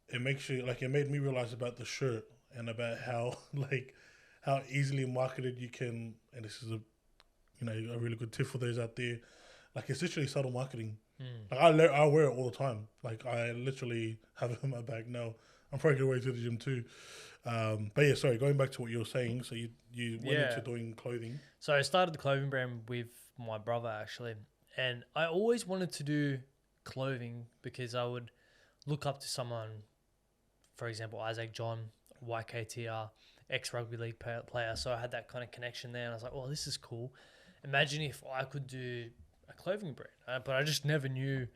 it makes you, like, it made me realize about the shirt and about how, like, how easily marketed you can, and this is a really good tip for those out there. Like, it's literally subtle marketing. Like, I wear it all the time. Like, I literally have it in my bag now. I'm probably going to wear it to the gym too. But yeah, sorry, going back to what you were saying. So you went into doing clothing. So I started the clothing brand with my brother, actually. And I always wanted to do clothing because I would look up to someone, for example, Isaac John, YKTR, ex-rugby league player. So I had that kind of connection there. And I was like, oh, this is cool. Imagine if I could do a clothing brand. But I just never knew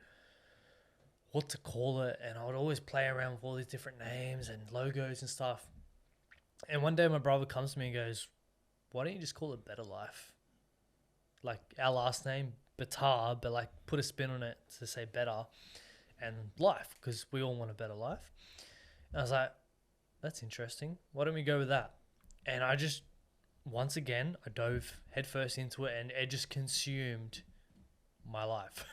what to call it. And I would always play around with all these different names and logos and stuff. And one day my brother comes to me and goes, why don't you just call it Better Life? Like our last name, Betar, but like put a spin on it to say better and life, because we all want a better life. And I was like, that's interesting. Why don't we go with that? And I just, once again, I dove headfirst into it, and it just consumed my life.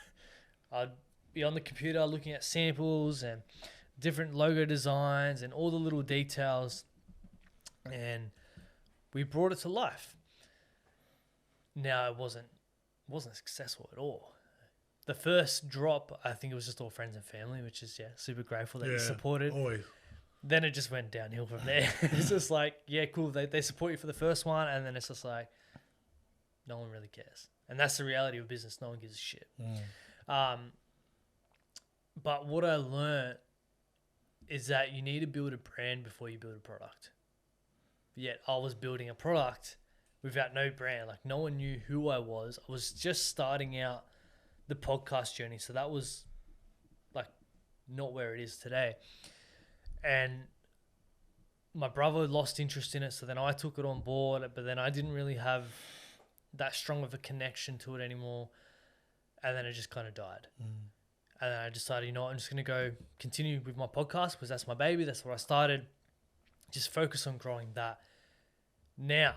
I'd be on the computer looking at samples and different logo designs and all the little details, and we brought it to life. Now, it wasn't successful at all. The first drop, I think it was just all friends and family, which is, super grateful that you supported. Always. Then it just went downhill from there. It's just like, cool. They support you for the first one, and then it's just like, no one really cares. And that's the reality of business. No one gives a shit. But what I learned is that you need to build a brand before you build a product. Yet I was building a product without no brand. Like, no one knew who I was. I was just starting out the podcast journey. So that was like not where it is today. And my brother lost interest in it. So then I took it on board, but then I didn't really have that strong of a connection to it anymore. And then it just kind of died. And then I decided, you know what, I'm just going to go continue with my podcast because that's my baby. That's where I started. Just focus on growing that. Now,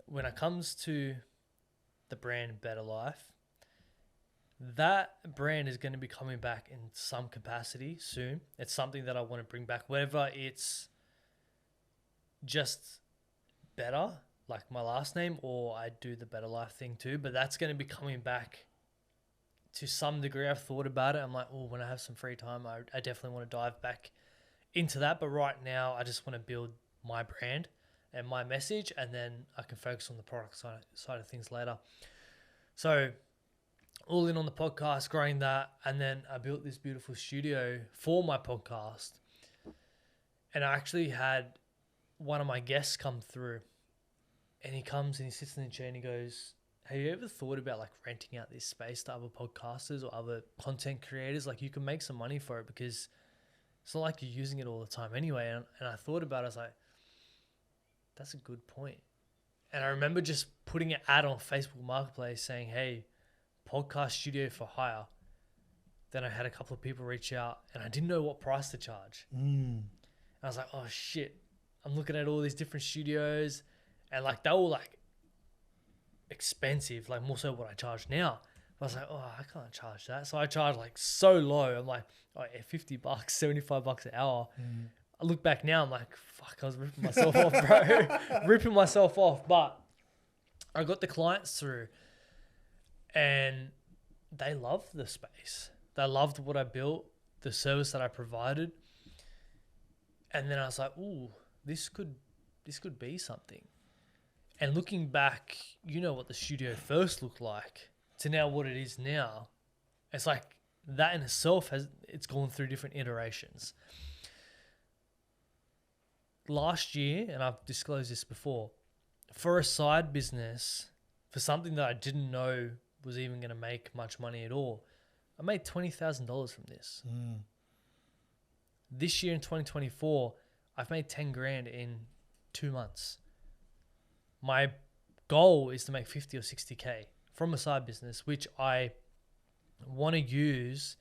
when it comes to the brand Better Life, that brand is going to be coming back in some capacity soon. It's something that I want to bring back, whether it's just better, like my last name, or I do the Better Life thing too. But that's going to be coming back to some degree. I've thought about it. I'm like, when I have some free time, I definitely want to dive back into that. But right now, I just want to build my brand and my message, and then I can focus on the product side of things later. So all in on the podcast, growing that, and then I built this beautiful studio for my podcast. And I actually had one of my guests come through, and he comes and he sits in the chair and he goes, have you ever thought about like renting out this space to other podcasters or other content creators? Like, you can make some money for it because it's not like you're using it all the time anyway. And I thought about it. I was like, that's a good point. And I remember just putting an ad on Facebook Marketplace saying, hey, podcast studio for hire. Then I had a couple of people reach out and I didn't know what price to charge. And I was like, oh shit. I'm looking at all these different studios and like they were like expensive, like more so what I charge now. I was like, I can't charge that. So I charged like so low. I'm like, $50, $75 an hour. I look back now, I'm like, fuck, I was ripping myself off, bro. Ripping myself off. But I got the clients through and they loved the space. They loved what I built, the service that I provided. And then I was like, this could be something. And looking back, you know what the studio first looked like to now what it is now. It's like that in itself it's gone through different iterations. Last year, and I've disclosed this before, for a side business, for something that I didn't know was even going to make much money at all, I made $20,000 from this. This year in 2024, I've made 10 grand in 2 months. My goal is to make 50 or 60K from a side business, which I want to use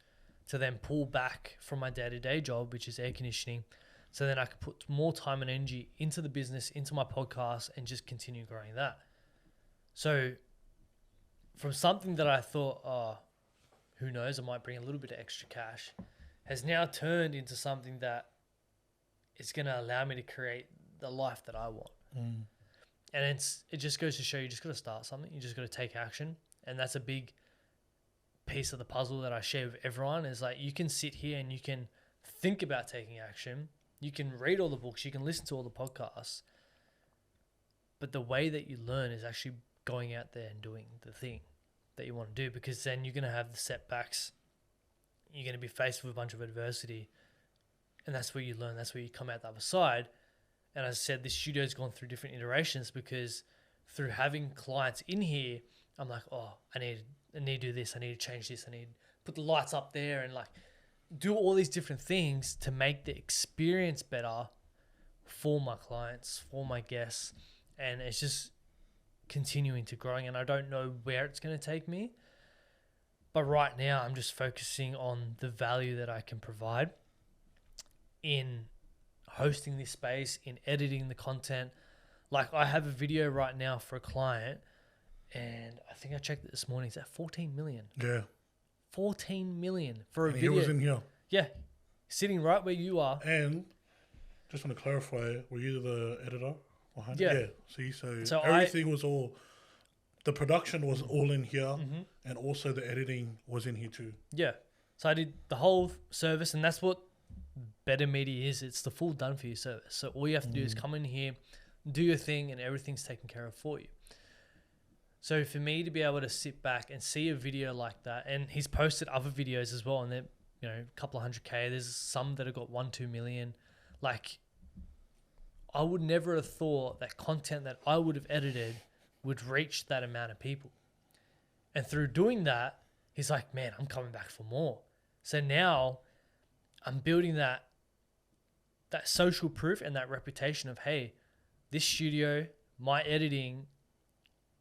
to then pull back from my day-to-day job, which is air conditioning. So then I can put more time and energy into the business, into my podcast, and just continue growing that. So from something that I thought, who knows, I might bring a little bit of extra cash, has now turned into something that is going to allow me to create the life that I want. And it just goes to show you just got to start something. You just got to take action. And that's a big piece of the puzzle that I share with everyone is like, you can sit here and you can think about taking action. You can read all the books. You can listen to all the podcasts. But the way that you learn is actually going out there and doing the thing that you want to do, because then you're going to have the setbacks. You're going to be faced with a bunch of adversity. And that's where you learn. That's where you come out the other side. And as I said, this studio's gone through different iterations because through having clients in here, I'm like, I need to do this. I need to change this. I need to put the lights up there and like do all these different things to make the experience better for my clients, for my guests. And it's just continuing to growing. And I don't know where it's going to take me. But right now, I'm just focusing on the value that I can provide in hosting this space, in editing the content. Like I have a video right now for a client, and I think I checked it this morning. It's at 14 million. Yeah. 14 million for a And video. he was in here. Yeah, sitting right where you are. And just want to clarify, were you the editor behind Yeah. it? Yeah. See, so So everything was all, the production was all in here, and also the editing was in here too. Yeah. So I did the whole service, and that's what Better Media is. It's the full done for you service. So all you have to do is come in here, do your thing, and everything's taken care of for you. So for me to be able to sit back and see a video like that, and he's posted other videos as well, and they're, you know, a couple of 100K. There's some that have got 1-2 million. Like, I would never have thought that content that I would have edited would reach that amount of people. And through doing that, he's like, man, I'm coming back for more. So now I'm building that social proof and that reputation of, hey, this studio, my editing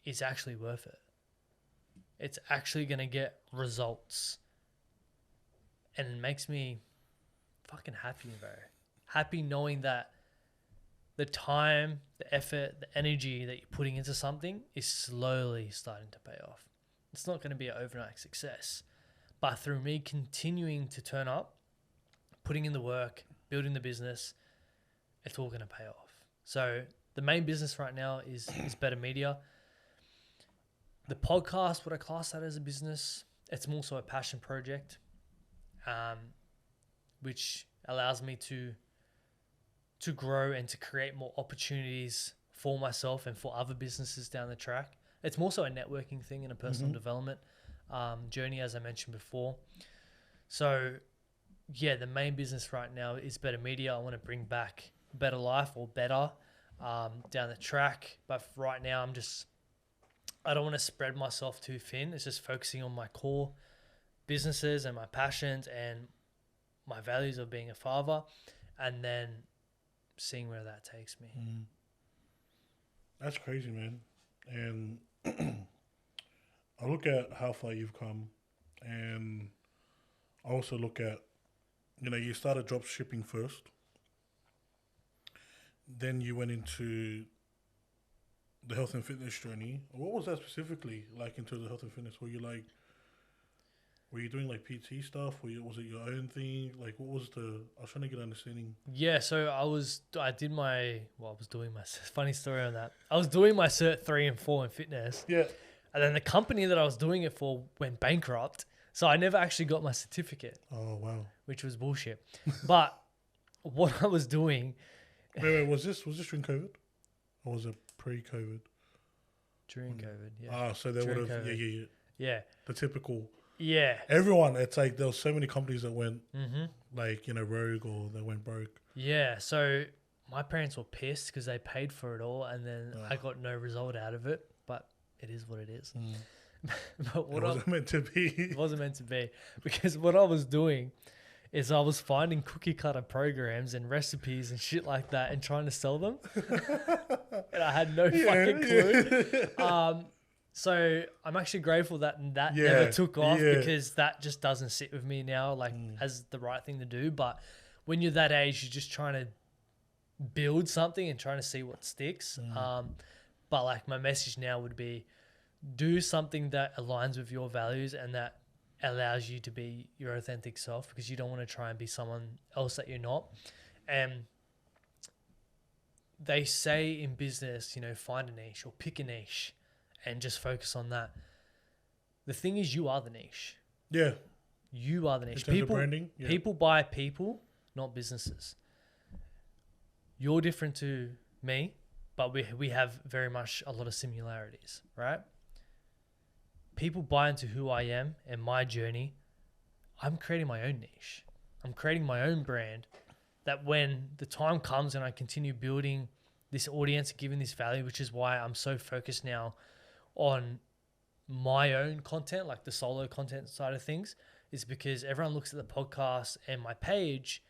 is actually worth it. It's actually going to get results. And it makes me fucking happy, bro. Happy knowing that the time, the effort, the energy that you're putting into something is slowly starting to pay off. It's not going to be an overnight success. But through me continuing to turn up, putting in the work, building the business, it's all going to pay off. So the main business right now is Better Media. The podcast, would I class that as a business? It's more so a passion project, which allows me to grow and to create more opportunities for myself and for other businesses down the track. It's more so a networking thing and a personal development journey, as I mentioned before. So, yeah, the main business right now is Better Media. I want to bring back Better Life or Better down the track. But right now, I don't want to spread myself too thin. It's just focusing on my core businesses and my passions and my values of being a father, and then seeing where that takes me. That's crazy, man. And I look at how far you've come, and I also look at, you know, you started drop shipping first, then you went into the health and fitness journey. What was that specifically like into the health and fitness? Were you doing like PT stuff? Was it your own thing? Like, what was I was trying to get an understanding. Yeah, so I was doing my funny story on that. I was doing my Cert 3 and 4 in fitness. Yeah. And then the company that I was doing it for went bankrupt. So I never actually got my certificate. Oh, wow. Which was bullshit. But what I was doing... Wait, was this during COVID? Or was it pre-COVID? During COVID, yeah. Ah, so they would have... Yeah. The typical... Yeah. Everyone, it's like there was so many companies that went like, you know, rogue or they went broke. Yeah. So my parents were pissed because they paid for it all and then I got no result out of it. But it is what it is. But It wasn't meant to be. It wasn't meant to be. Because what I was doing is I was finding cookie cutter programs and recipes and shit like that and trying to sell them. And I had no fucking clue. So I'm actually grateful that never took off because that just doesn't sit with me now like as the right thing to do. But when you're that age, you're just trying to build something and trying to see what sticks. But like my message now would be do something that aligns with your values and that allows you to be your authentic self, because you don't want to try and be someone else that you're not. And they say in business, you know, find a niche or pick a niche and just focus on that. The thing is, you are the niche. Yeah. You are the niche. People, branding, people buy people, not businesses. You're different to me, but we have very much a lot of similarities, right? People buy into who I am and my journey. I'm creating my own niche. I'm creating my own brand that when the time comes and I continue building this audience and giving this value, which is why I'm so focused now on my own content, like the solo content side of things, is because everyone looks at the podcast and my page,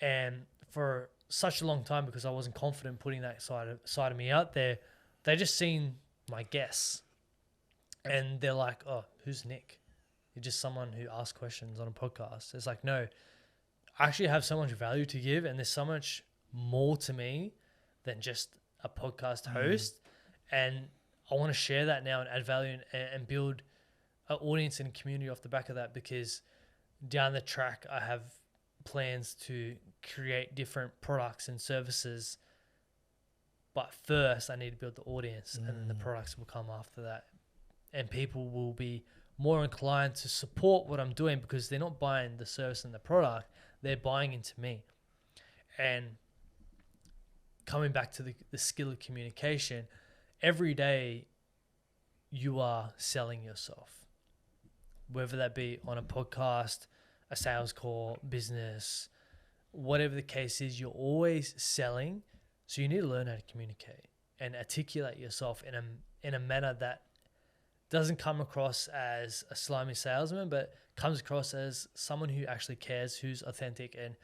and for such a long time, because I wasn't confident putting that side of me out there, they just seen my guests and they're like, oh, who's Nick? You're just someone who asks questions on a podcast. It's like, no, I actually have so much value to give, and there's so much more to me than just a podcast host. And I want to share that now and add value and build an audience and community off the back of that, because down the track, I have plans to create different products and services. But first, I need to build the audience, and then the products will come after that. And people will be more inclined to support what I'm doing because they're not buying the service and the product, they're buying into me. And coming back to the skill of communication, every day you are selling yourself, whether that be on a podcast, a sales call, business, whatever the case is, you're always selling. So you need to learn how to communicate and articulate yourself in a manner that doesn't come across as a slimy salesman, but comes across as someone who actually cares, who's authentic, and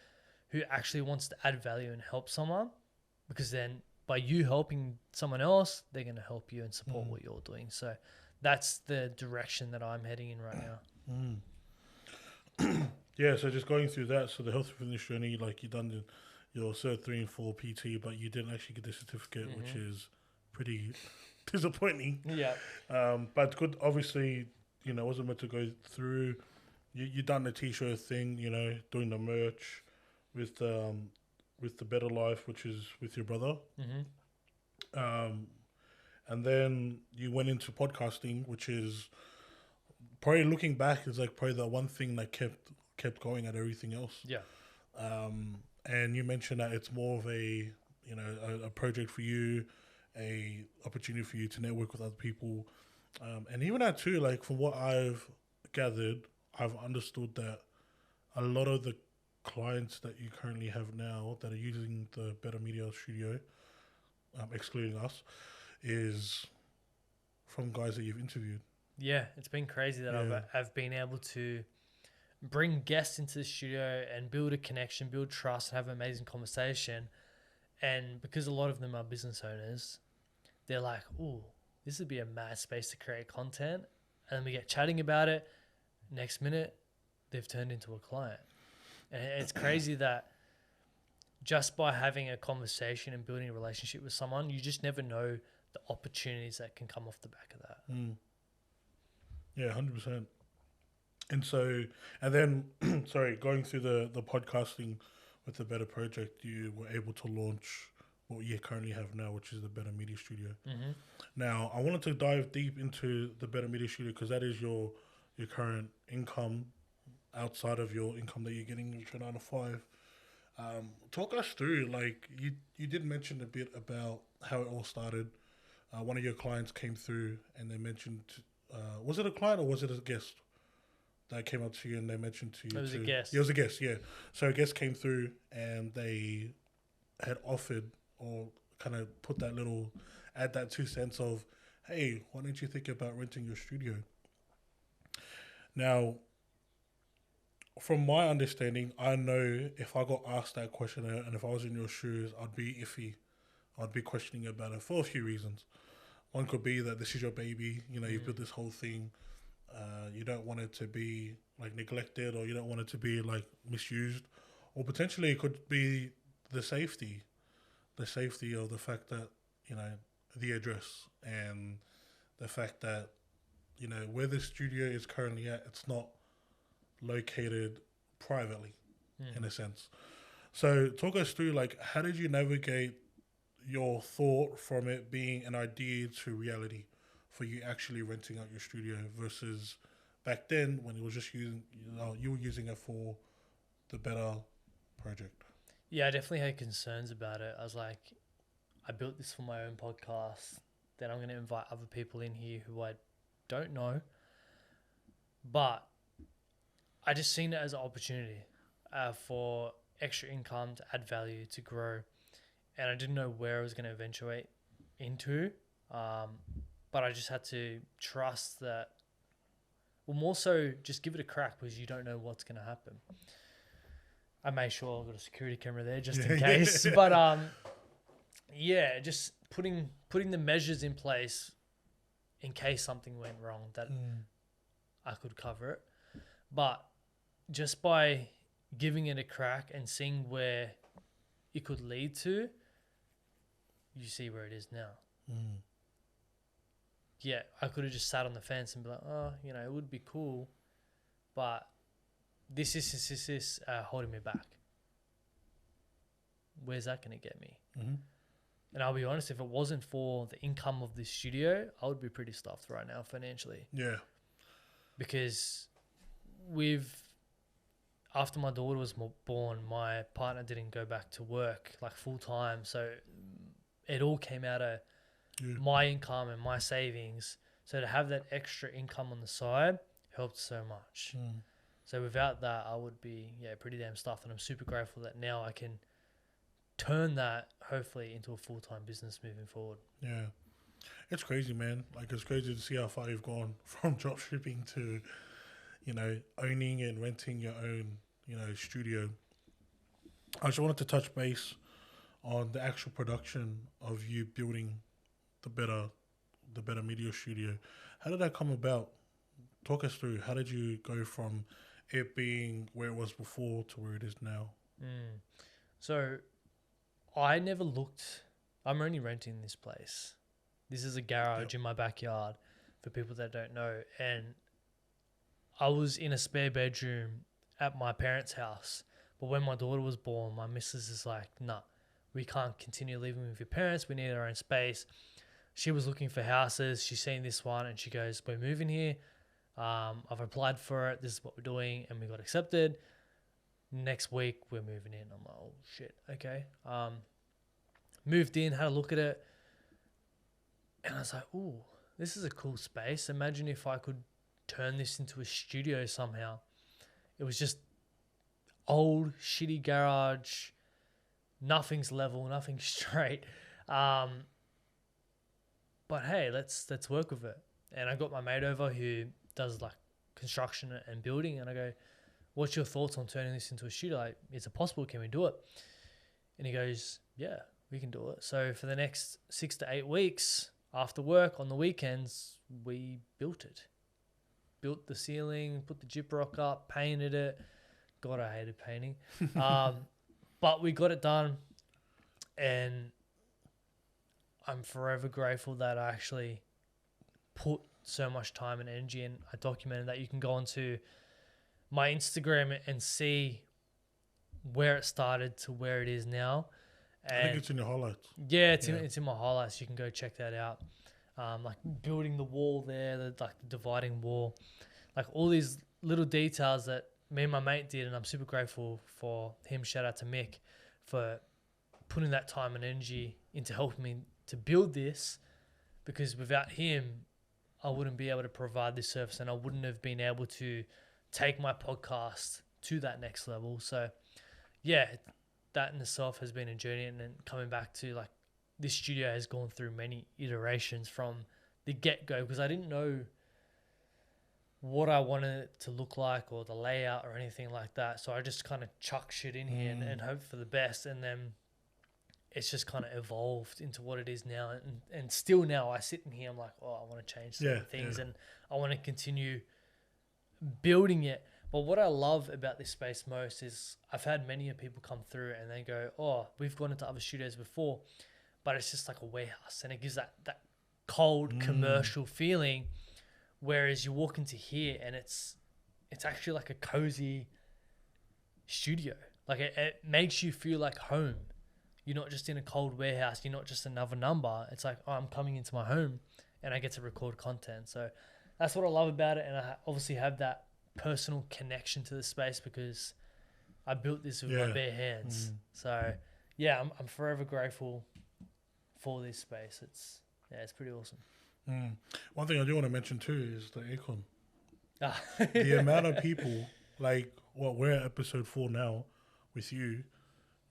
who actually wants to add value and help someone. Because then by you helping someone else, they're going to help you and support what you're doing. So that's the direction that I'm heading in right now. Yeah, so just going through that, so the health and fitness journey, like you done your Cert 3 and 4 PT, but you didn't actually get the certificate, which is pretty disappointing. Yeah. But good, obviously, wasn't meant to go through. You done the t-shirt thing, doing the merch with the Better Life, which is with your brother. And then you went into podcasting, which is probably, looking back, is like probably the one thing that kept going at everything else. Yeah. And you mentioned that it's more of a project for you, a opportunity for you to network with other people, and even that too. Like, from what I've gathered, I've understood that a lot of the clients that you currently have now that are using the Better Media Studio, excluding us, is from guys that you've interviewed. Yeah, it's been crazy that I've been able to bring guests into the studio and build a connection, build trust, and have an amazing conversation. And because a lot of them are business owners, they're like, ooh, this would be a mad space to create content. And then we get chatting about it. Next minute, they've turned into a client. And it's crazy that just by having a conversation and building a relationship with someone, you just never know the opportunities that can come off the back of that. Yeah, 100%. And so, and then, going through the podcasting with the Better Project, you were able to launch what you currently have now, which is the Better Media Studio. Now, I wanted to dive deep into the Better Media Studio because that is your current income outside of your income that you're getting with your 9 to 5. Talk us through, like, you did mention a bit about how it all started. One of your clients came through and they mentioned, was it a client or was it a guest that came up to you and they mentioned to you? It was a guest. Yeah, it was a guest, yeah. So a guest came through and they had offered, or kind of add that 2 cents of, hey, why don't you think about renting your studio? Now, from my understanding, I know if I got asked that question and if I was in your shoes, I'd be iffy. I'd be questioning about it for a few reasons. One could be that this is your baby. You've built this whole thing. You don't want it to be like neglected, or you don't want it to be like misused, or potentially it could be the safety of the fact that, the address and the fact that, where the studio is currently at, it's not located privately in a sense. So talk us through, like, how did you navigate your thought from it being an idea to reality for you actually renting out your studio versus back then when it was just you were using it for the Better Project? Yeah, I definitely had concerns about it. I was like, I built this for my own podcast, then I'm going to invite other people in here who I don't know, but I just seen it as an opportunity for extra income, to add value, to grow. And I didn't know where it was going to eventuate into, but I just had to trust that, well, more so just give it a crack, because you don't know what's going to happen. I made sure I got a security camera there just in case. But yeah, just putting the measures in place in case something went wrong, that I could cover it. But just by giving it a crack and seeing where it could lead to, you see where it is now. Yeah, I could have just sat on the fence and be like, oh, you know, it would be cool, but this holding me back. Where's that going to get me? And I'll be honest, if it wasn't for the income of this studio, I would be pretty stuffed right now financially. Yeah. Because after my daughter was born, my partner didn't go back to work like full time. So it all came out of my income and my savings. So to have that extra income on the side helped so much. So without that, I would be pretty damn stuffed. And I'm super grateful that now I can turn that hopefully into a full-time business moving forward. Yeah. It's crazy, man. Like, it's crazy to see how far you've gone from drop shipping to, you know, owning and renting your own, you know, studio. I just wanted to touch base on the actual production of you building the Betar Media Studio. How did that come about? Talk us through. How did you go from it being where it was before to where it is now? So I never looked. I'm only renting this place. This is a garage in my backyard for people that don't know. And I was in a spare bedroom at my parents' house. But when my daughter was born, my missus is like, nah, we can't continue living with your parents. We need our own space. She was looking for houses. She's seen this one and she goes, we're moving here. I've applied for it. This is what we're doing. And we got accepted. Next week, we're moving in. I'm like, oh, shit. Okay. Moved in, had a look at it. And I was like, ooh, this is a cool space. Imagine if I could turn this into a studio somehow. It was just old, shitty garage. Nothing's level, nothing's straight. But hey, let's work with it. And I got my mate over who does like construction and building. And I go, what's your thoughts on turning this into a studio? Like, is it possible? Can we do it? And he goes, yeah, we can do it. So for the next 6 to 8 weeks after work on the weekends, we built it. Built the ceiling, put the gyprock up, painted it. God, I hated painting. But we got it done. And I'm forever grateful that I actually put so much time and energy in. I documented that. You can go onto my Instagram and see where it started to where it is now. And I think it's in your highlights. Yeah, it's in my highlights. You can go check that out. Like building the wall there, the dividing wall, like all these little details that me and my mate did, and I'm super grateful for him. Shout out to Mick for putting that time and energy into helping me to build this, because without him, I wouldn't be able to provide this service and I wouldn't have been able to take my podcast to that next level. So yeah, that in itself has been a journey. And then coming back to like this studio has gone through many iterations from the get-go, because I didn't know what I wanted it to look like or the layout or anything like that. So I just kind of chuck shit in here and hope for the best. And then it's just kind of evolved into what it is now. And still now I sit in here, I'm like, oh, I want to change certain things and I want to continue building it. But what I love about this space most is I've had many people come through and they go, oh, we've gone into other studios before, but it's just like a warehouse, and it gives that cold commercial feeling. Whereas you walk into here and it's actually like a cozy studio. Like it makes you feel like home. You're not just in a cold warehouse. You're not just another number. It's like, oh, I'm coming into my home and I get to record content. So that's what I love about it. And I obviously have that personal connection to the space because I built this with my bare hands. So yeah, I'm forever grateful for this space. It's pretty awesome. One thing I do want to mention too is the aircon. The amount of people, like, we're at episode 4 now with you.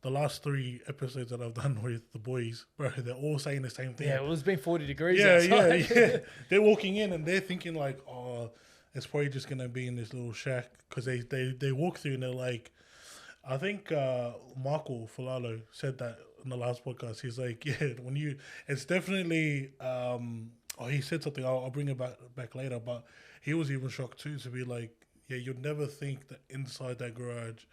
The last 3 episodes that I've done with the boys, bro, they're all saying the same thing. Yeah, well, it's been 40 degrees outside. Yeah. They're walking in and they're thinking like, oh, it's probably just going to be in this little shack. Because they walk through and they're like, I think Marco Falalo said that in the last podcast. He's like, yeah, it's definitely... he said something, I'll bring it back later, but he was even shocked too to be like, yeah, you'd never think that inside that garage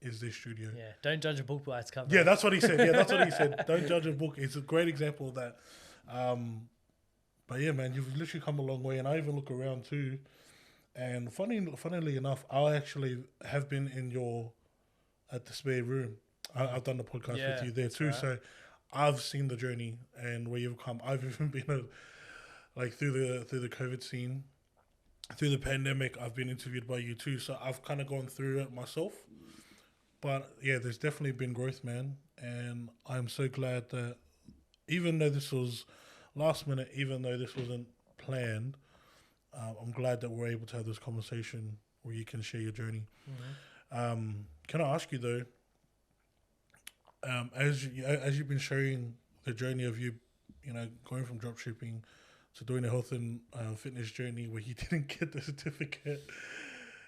is this studio. Yeah, don't judge a book by its cover. Yeah, that's what he said. Yeah, that's what he said. Don't judge a book. It's a great example of that. But yeah, man, you've literally come a long way. And I even look around too. And funnily enough, I actually have been at the spare room. I've done the podcast with you there too. Right. So I've seen the journey and where you've come. I've even been through the COVID scene, through the pandemic. I've been interviewed by you too. So I've kind of gone through it myself. But yeah, there's definitely been growth, man. And I'm so glad that even though this was last minute, even though this wasn't planned, I'm glad that we're able to have this conversation where you can share your journey. Mm-hmm. Can I ask you though, as you've been sharing the journey of you going from dropshipping to doing a health and fitness journey where you didn't get the certificate,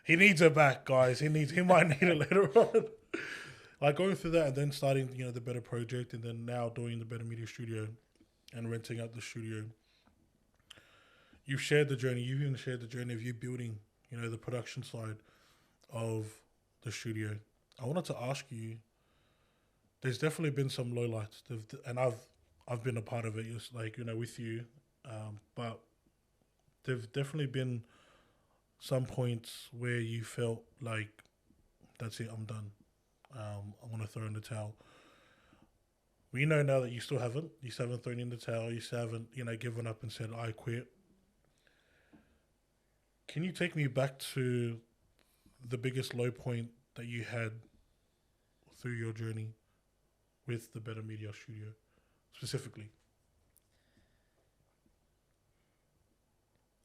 he needs it back, guys. He might need it later on. Like going through that and then starting the Betar project and then now doing the Betar Media Studio and renting out the studio. You've shared the journey. You've even shared the journey of you building, the production side of the studio. I wanted to ask you, there's definitely been some lowlights, and I've been a part of it, just with you. But there've definitely been some points where you felt like, that's it, I'm done. I'm gonna throw in the towel. We know now that you still haven't. You still haven't thrown in the towel. You still haven't, given up and said, I quit. Can you take me back to the biggest low point that you had through your journey with the Betar Media Studio, specifically?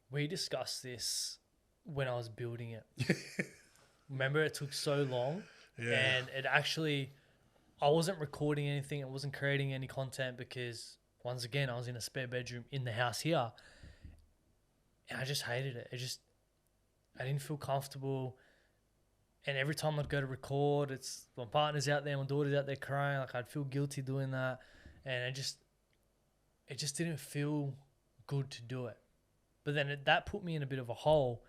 We discussed this when I was building it. Remember, it took so long, and it actually, I wasn't recording anything. I wasn't creating any content because, once again, I was in a spare bedroom in the house here, and I just hated it. I didn't feel comfortable. And every time I'd go to record, it's my partner's out there, my daughter's out there crying. Like, I'd feel guilty doing that. And it just didn't feel good to do it. But then that put me in a bit of a hole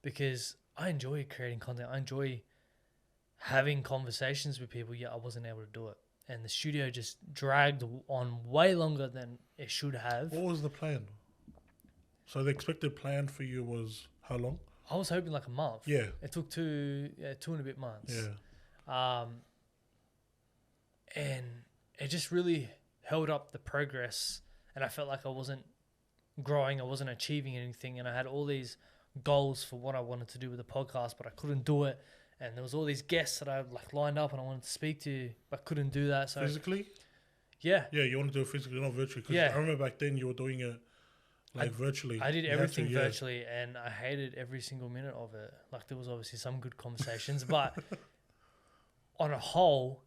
because I enjoy creating content. I enjoy having conversations with people, yet I wasn't able to do it. And the studio just dragged on way longer than it should have. What was the plan? So the expected plan for you was how long? I was hoping like a month. Yeah. It took two and a bit months. Yeah. And it just really held up the progress, and I felt like I wasn't growing, I wasn't achieving anything, and I had all these goals for what I wanted to do with the podcast, but I couldn't do it. And there was all these guests that I lined up and I wanted to speak to, but couldn't do that. So physically? Yeah. Yeah, you want to do it physically, not virtually. Because I remember back then you were doing it virtually. I did everything virtually, and I hated every single minute of it. Like, there was obviously some good conversations, but on a whole,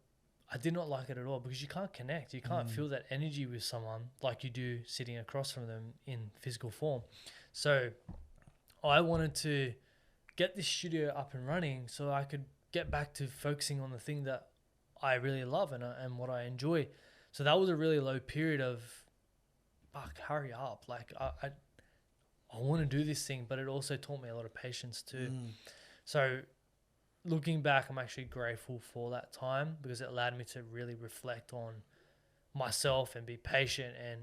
I did not like it at all because you can't connect. You can't feel that energy with someone like you do sitting across from them in physical form. So I wanted to get this studio up and running so I could get back to focusing on the thing that I really love and what I enjoy. So that was a really low period of, fuck, hurry up. Like, I want to do this thing, but it also taught me a lot of patience too. So looking back, I'm actually grateful for that time because it allowed me to really reflect on myself and be patient and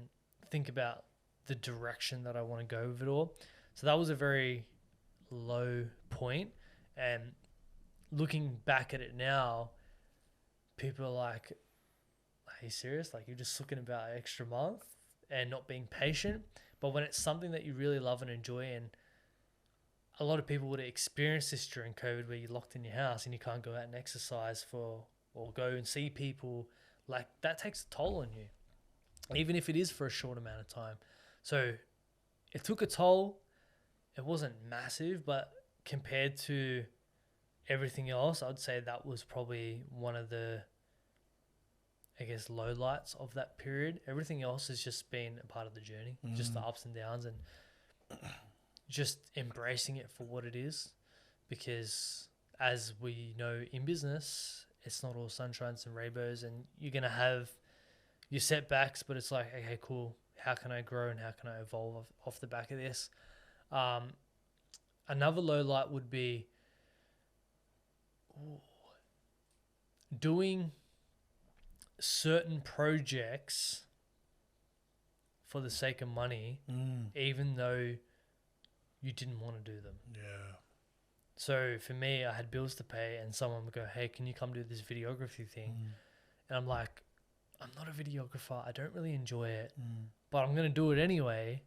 think about the direction that I want to go with it all. So that was a very low point. And looking back at it now, people are like, are you serious? Like, you're just looking about an extra month and not being patient. But when it's something that you really love and enjoy, and a lot of people would have experienced this during COVID where you're locked in your house and you can't go out and exercise or go and see people, like, that takes a toll on you, even if it is for a short amount of time. So it took a toll. It wasn't massive, but compared to everything else, I'd say that was probably one of the, I guess, lowlights of that period. Everything else has just been a part of the journey, just the ups and downs, and just embracing it for what it is. Because as we know in business, it's not all sunshines and rainbows, and you're going to have your setbacks, but it's like, okay, cool. How can I grow and how can I evolve off the back of this? Another low light would be, doing certain projects for the sake of money, even though you didn't want to do them. Yeah. So for me, I had bills to pay, and someone would go, "Hey, can you come do this videography thing?" And I'm like, "I'm not a videographer. I don't really enjoy it, but I'm going to do it anyway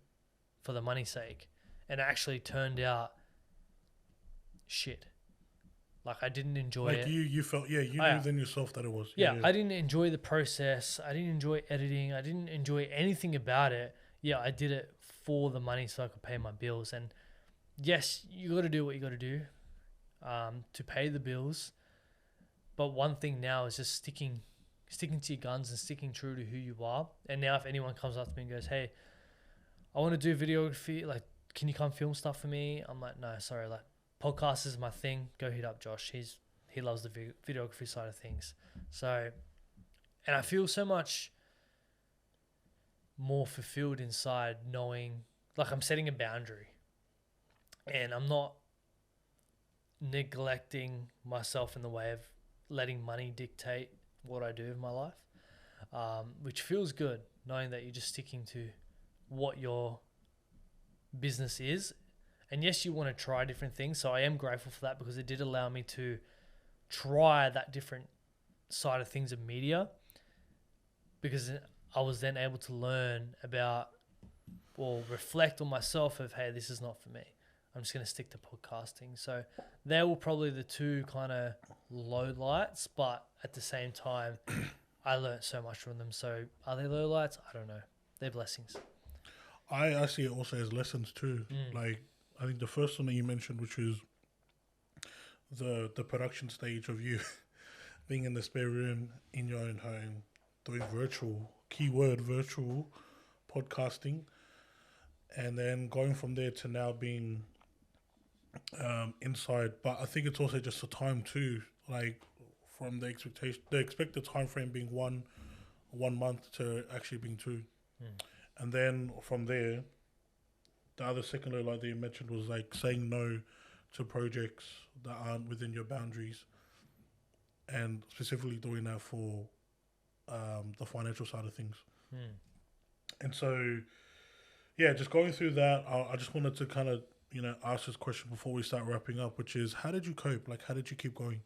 for the money's sake." And it actually turned out shit. Like, I didn't enjoy it. Like you felt, you knew then yourself that it was. Yeah, I didn't enjoy the process. I didn't enjoy editing. I didn't enjoy anything about it. Yeah, I did it for the money so I could pay my bills. And yes, you got to do what you got to do to pay the bills. But one thing now is just sticking to your guns and sticking true to who you are. And now if anyone comes up to me and goes, "Hey, I want to do videography. Like, can you come film stuff for me?" I'm like, "No, sorry. Like, podcast is my thing. Go hit up Josh. He loves the videography side of things." So, and I feel so much more fulfilled inside knowing, like, I'm setting a boundary and I'm not neglecting myself in the way of letting money dictate what I do with my life, which feels good knowing that you're just sticking to what your business is. And yes, you want to try different things. So I am grateful for that, because it did allow me to try that different side of things of media, because I was then able to learn about, or reflect on myself of, hey, this is not for me. I'm just going to stick to podcasting. So they were probably the two kind of low lights, but at the same time, I learned so much from them. So are they low lights? I don't know. They're blessings. I see it also as lessons too. Like, I think the first one that you mentioned, which was the production stage of you being in the spare room in your own home, doing virtual, keyword virtual podcasting, and then going from there to now being inside. But I think it's also just the time too, like from the expected time frame being one month to actually being 2. And then from there, the other second low light that you mentioned was like saying no to projects that aren't within your boundaries, and specifically doing that for the financial side of things. And so, yeah, just going through that, I just wanted to kind of, ask this question before we start wrapping up, which is, how did you cope? Like, how did you keep going?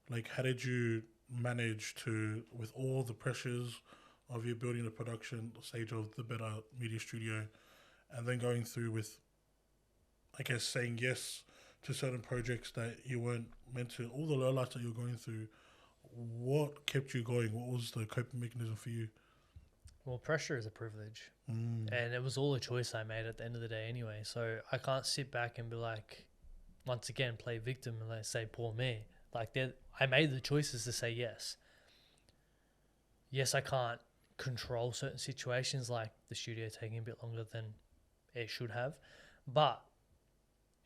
Like, how did you manage to, with all the pressures of you building the production stage of the Betar Media Studio, and then going through with, I guess, saying yes to certain projects that you weren't meant to, all the lowlights that you're going through, what kept you going? What was the coping mechanism for you? Well, pressure is a privilege. And it was all a choice I made at the end of the day anyway. So I can't sit back and be like, once again, play victim and like say, poor me. Like, I made the choices to say yes. Yes, I can't control certain situations, like the studio taking a bit longer than it should have, but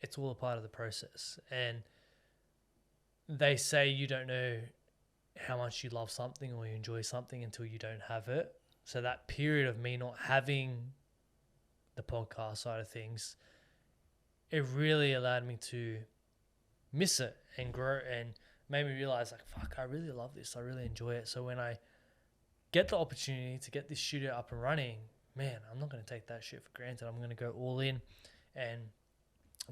it's all a part of the process. And they say you don't know how much you love something or you enjoy something until you don't have it. So that period of me not having the podcast side of things, it really allowed me to miss it and grow, and made me realize, like, fuck, I really love this. I really enjoy it. So when I get the opportunity to get this studio up and running, man, I'm not going to take that shit for granted. I'm going to go all in and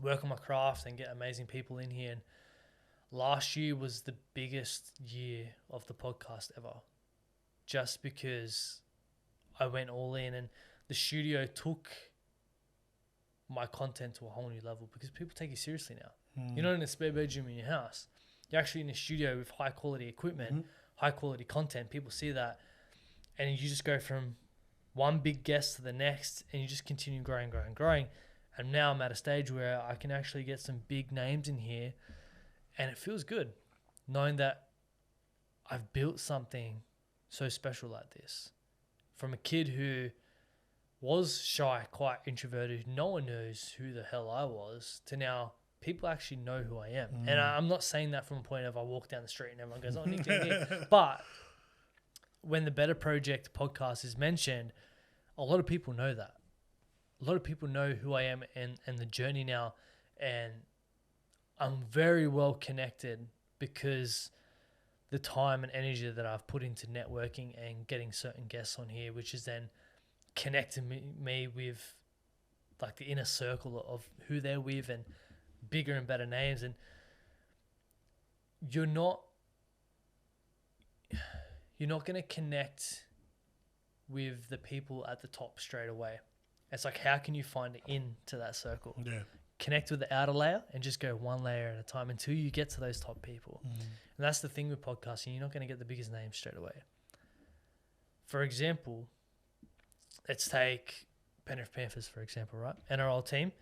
work on my craft and get amazing people in here. And last year was the biggest year of the podcast ever, just because I went all in, and the studio took my content to a whole new level, because people take you seriously now. You're not in a spare bedroom in your house. You're actually in a studio with high quality equipment, high quality content. People see that, and you just go from one big guest to the next, and you just continue growing. And now I'm at a stage where I can actually get some big names in here, and it feels good knowing that I've built something so special like this. From a kid who was shy, quite introverted, no one knows who the hell I was, to now people actually know who I am. And I'm not saying that from a point of I walk down the street and everyone goes, "Oh, Nick." But when the Better Project podcast is mentioned, a lot of people know that. A lot of people know who I am and the journey now. And I'm very well connected, because the time and energy that I've put into networking and getting certain guests on here, which is then connecting me with like the inner circle of who they're with and bigger and better names. And you're not going to connect with the people at the top straight away. It's like, how can you find into that circle? Yeah. Connect with the outer layer and just go one layer at a time until you get to those top people. And that's the thing with podcasting. You're not going to get the biggest names straight away. For example, let's take Penrith Panthers, for example, right? NRL team.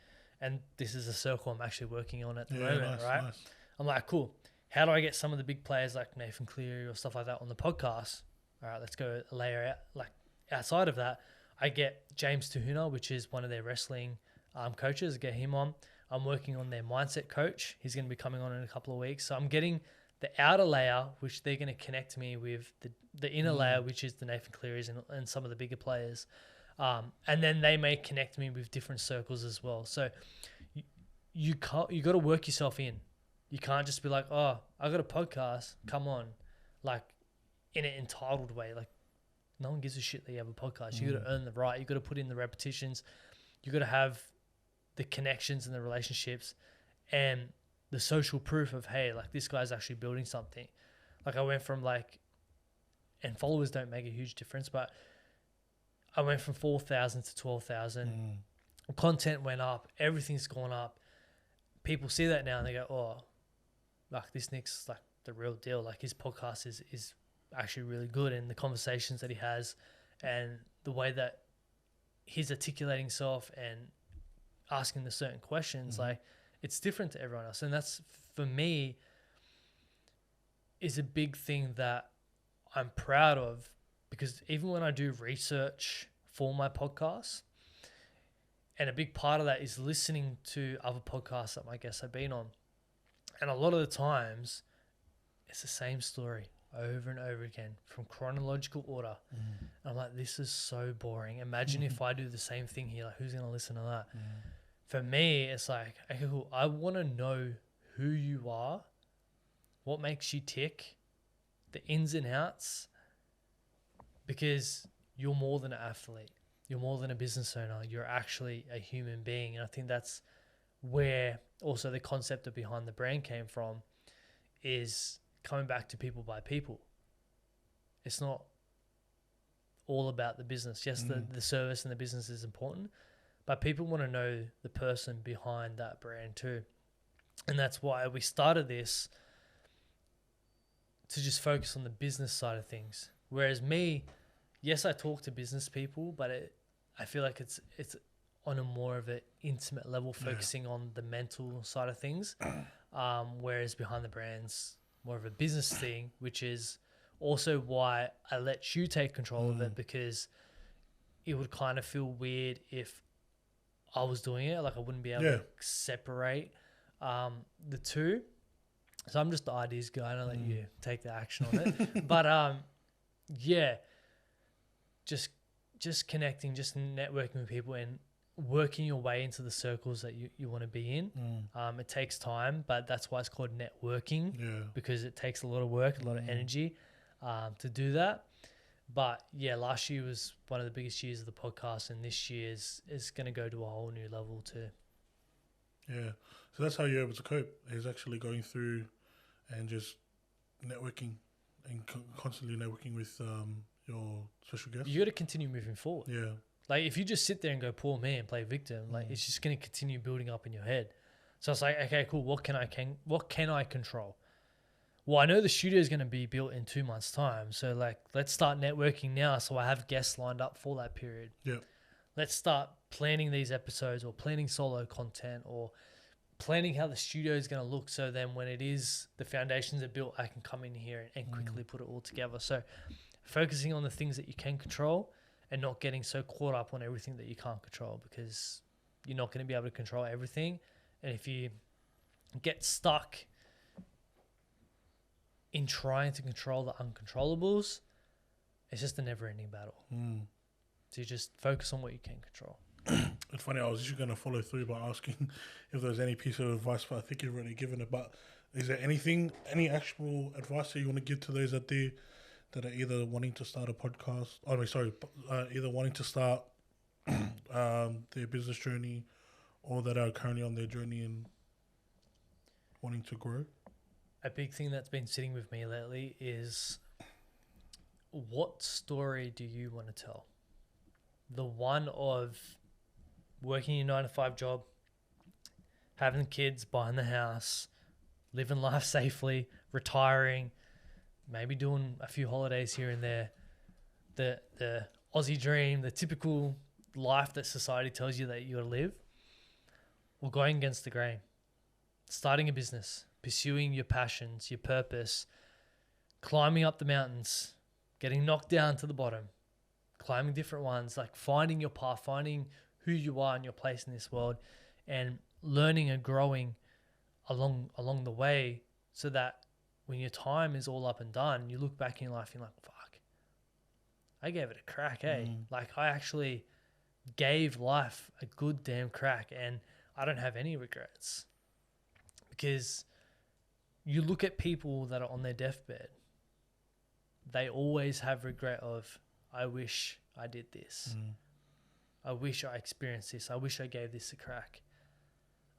And this is a circle I'm actually working on at the moment, right? Nice. I'm like, cool. How do I get some of the big players like Nathan Cleary or stuff like that on the podcast? All right, let's go a layer out. Like outside of that, I get James Tuhuna, which is one of their wrestling coaches, get him on. I'm working on their mindset coach. He's going to be coming on in a couple of weeks. So I'm getting the outer layer, which they're going to connect me with the inner layer, which is the Nathan Clearys and some of the bigger players. And then they may connect me with different circles as well. So you got to work yourself in. You can't just be like, oh, I got a podcast. Come on. Like in an entitled way. Like no one gives a shit that you have a podcast. You got to earn the right. You got to put in the repetitions. You got to have the connections and the relationships and the social proof of, hey, like this guy's actually building something. Like I went from like, and followers don't make a huge difference, but I went from 4,000 to 12,000. Content went up. Everything's gone up. People see that now and they go, oh, like this Nick's like the real deal. Like his podcast is actually really good, and the conversations that he has and the way that he's articulating himself and asking the certain questions, like it's different to everyone else. And that's, for me, is a big thing that I'm proud of, because even when I do research for my podcast, and a big part of that is listening to other podcasts that my guests have been on, and a lot of the times it's the same story over and over again from chronological order. I'm like, this is so boring. Imagine if I do the same thing here. Like, who's going to listen to that? For me, it's like, okay, cool. I want to know who you are, what makes you tick, the ins and outs, because you're more than an athlete. You're more than a business owner. You're actually a human being. And I think that's where also the concept of behind the brand came from, is coming back to people by people. It's not all about the business. Yes, the service and the business is important, but people want to know the person behind that brand too. And that's why we started this, to just focus on the business side of things. Whereas me, yes, I talk to business people, but I feel like it's on a more of an intimate level, focusing on the mental side of things. Whereas behind the brand's more of a business thing, which is also why I let you take control of it, because it would kind of feel weird if I was doing it. Like I wouldn't be able to separate the two. So I'm just the ideas guy, and I'll let you take the action on it. But just connecting, just networking with people and working your way into the circles that you want to be in. It takes time, but that's why it's called networking, because it takes a lot of work, a lot of energy to do that. But yeah, last year was one of the biggest years of the podcast, and this year is going to go to a whole new level too. Yeah. So that's how you're able to cope, is actually going through and just networking and constantly networking with your special guests. You got to continue moving forward. Yeah. Like if you just sit there and go poor me and play victim, like it's just going to continue building up in your head. So it's like, okay, cool. What can I control? Well, I know the studio is going to be built in 2 months' time. So like, let's start networking now, so I have guests lined up for that period. Yeah. Let's start planning these episodes, or planning solo content, or planning how the studio is going to look. So then when it is, the foundations are built, I can come in here and quickly put it all together. So focusing on the things that you can control and not getting so caught up on everything that you can't control, because you're not going to be able to control everything. And if you get stuck in trying to control the uncontrollables, it's just a never-ending battle. So you just focus on what you can control. It's funny, I was just going to follow through by asking if there's any piece of advice, but I think you've already given it. But Is there any actual advice that you want to give to those that are either wanting to start a podcast? Oh, no, sorry, either wanting to start their business journey, or that are currently on their journey and wanting to grow? A big thing that's been sitting with me lately is, what story do you want to tell? The one of working your 9 to 5 job, having kids, buying the house, living life safely, retiring, maybe doing a few holidays here and there, the Aussie dream, the typical life that society tells you that you gotta live, or going against the grain, starting a business, pursuing your passions, your purpose, climbing up the mountains, getting knocked down to the bottom, climbing different ones, like finding your path, finding who you are and your place in this world, and learning and growing along the way, so that when your time is all up and done, you look back in your life and you're like, fuck, I gave it a crack, eh? Like, I actually gave life a good damn crack, and I don't have any regrets. Because you look at people that are on their deathbed, they always have regret of, I wish I did this. I wish I experienced this. I wish I gave this a crack.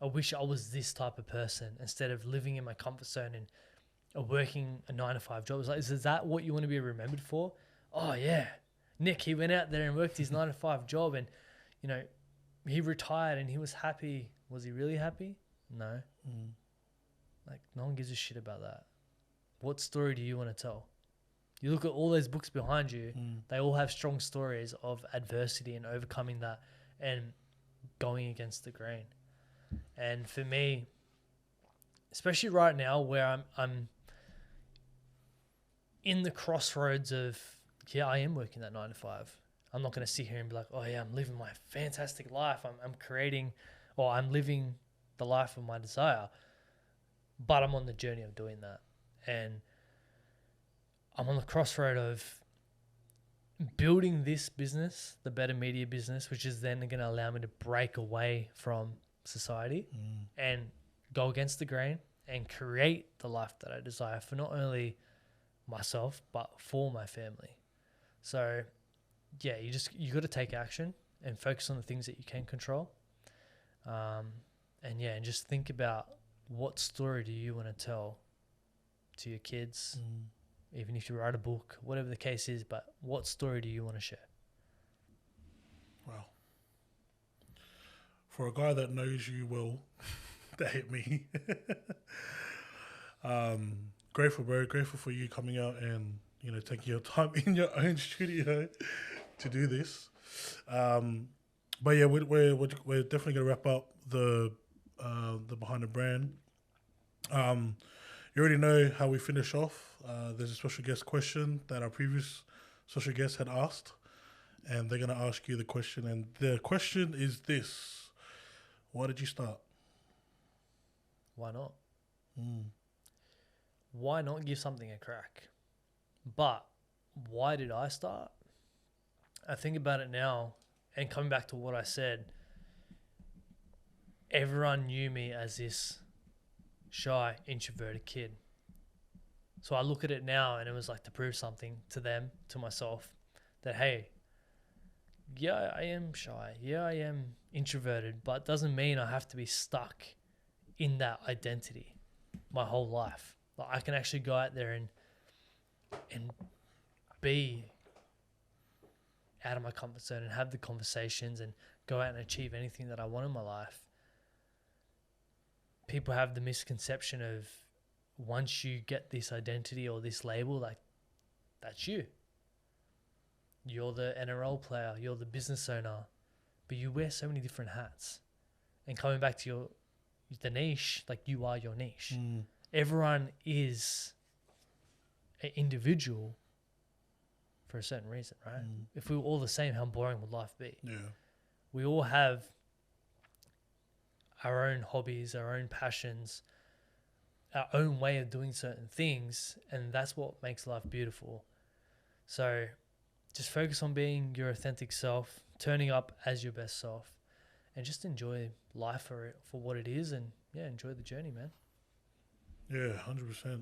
I wish I was this type of person instead of living in my comfort zone and working a 9 to 5 job. It's like, is that what you want to be remembered for? Oh yeah, Nick, he went out there and worked his 9 to 5 job, and he retired and he was happy. Was he really happy? No. Like, no one gives a shit about that. What story do you want to tell? You look at all those books behind you, they all have strong stories of adversity and overcoming that and going against the grain. And for me, especially right now where I'm in the crossroads of, yeah, I am working that 9 to 5. I'm not going to sit here and be like, oh yeah, I'm living my fantastic life. I'm creating, or I'm living the life of my desire. But I'm on the journey of doing that. And I'm on the crossroad of building this business, the Betar Media business, which is then going to allow me to break away from society and go against the grain and create the life that I desire for not only myself, but for my family. So yeah, you got to take action and focus on the things that you can control. And just think about, what story do you want to tell to your kids? Even if you write a book, whatever the case is, but what story do you want to share? Wow. For a guy that knows you well, that hit me. Grateful, bro. Grateful for you coming out and, taking your time in your own studio to do this. But yeah, we're definitely going to wrap up the Behind the Brand. You already know how we finish off. There's a special guest question that our previous special guest had asked, and they're going to ask you the question. And the question is this: why did you start? Why not? Why not give something a crack? But why did I start? I think about it now, and coming back to what I said, everyone knew me as this shy, introverted kid. So I look at it now, and it was like to prove something to them, to myself, that, hey, yeah, I am shy. Yeah, I am introverted, but it doesn't mean I have to be stuck in that identity my whole life. Like, I can actually go out there and be out of my comfort zone and have the conversations and go out and achieve anything that I want in my life. People have the misconception of, once you get this identity or this label, like, that's you. You're the NRL player, you're the business owner, but you wear so many different hats. And coming back to the niche, like, you are your niche. Everyone is an individual for a certain reason, right? If we were all the same, how boring would life be? Yeah. We all have our own hobbies, our own passions, our own way of doing certain things, and that's what makes life beautiful. So just focus on being your authentic self, turning up as your best self, and just enjoy life for what it is, and enjoy the journey, man. Yeah, 100%.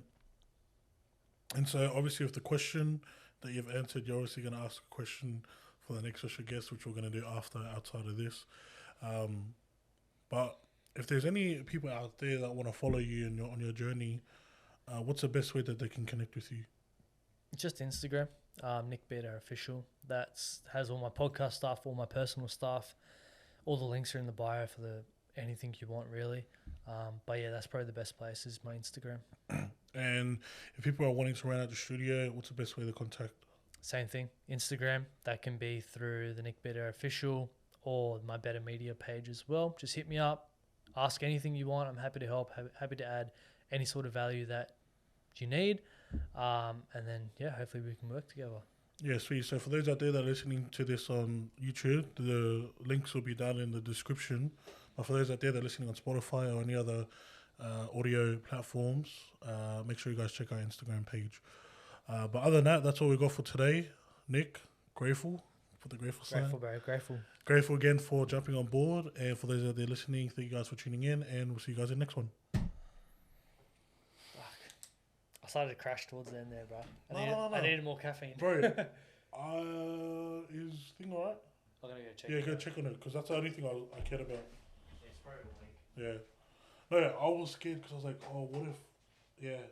And so, obviously, with the question that you've answered, you're obviously going to ask a question for the next special guest, which we're going to do outside of this. But if there's any people out there that want to follow you on your journey, what's the best way that they can connect with you? Just Instagram, Nick Betar Official. That's has all my podcast stuff, all my personal stuff. All the links are in the bio for anything you want, really. But yeah, that's probably the best place is my Instagram. And if people are wanting to rent out the studio, what's the best way to contact? Same thing, Instagram. That can be through the Nick Betar Official or my Better Media page as well. Just hit me up, ask anything you want. I'm happy to help, happy to add any sort of value that you need. And then, yeah, hopefully we can work together. Yeah, sweet. So for those out there that are listening to this on YouTube, the links will be down in the description. But for those out there that are listening on Spotify or any other audio platforms, make sure you guys check our Instagram page. But other than that, that's all we got for today. Nick, grateful for the grateful sign. Grateful, bro. Grateful. Grateful again for jumping on board. And for those out there listening, thank you guys for tuning in. And we'll see you guys in the next one. I started to crash towards the end there, bro. No. I needed more caffeine. Bro, is thing alright? I'm going to go check. Yeah, go check on it, because that's the only thing I cared about. It's probably a week. Yeah. No, I was scared because I was like, oh, what if... Yeah.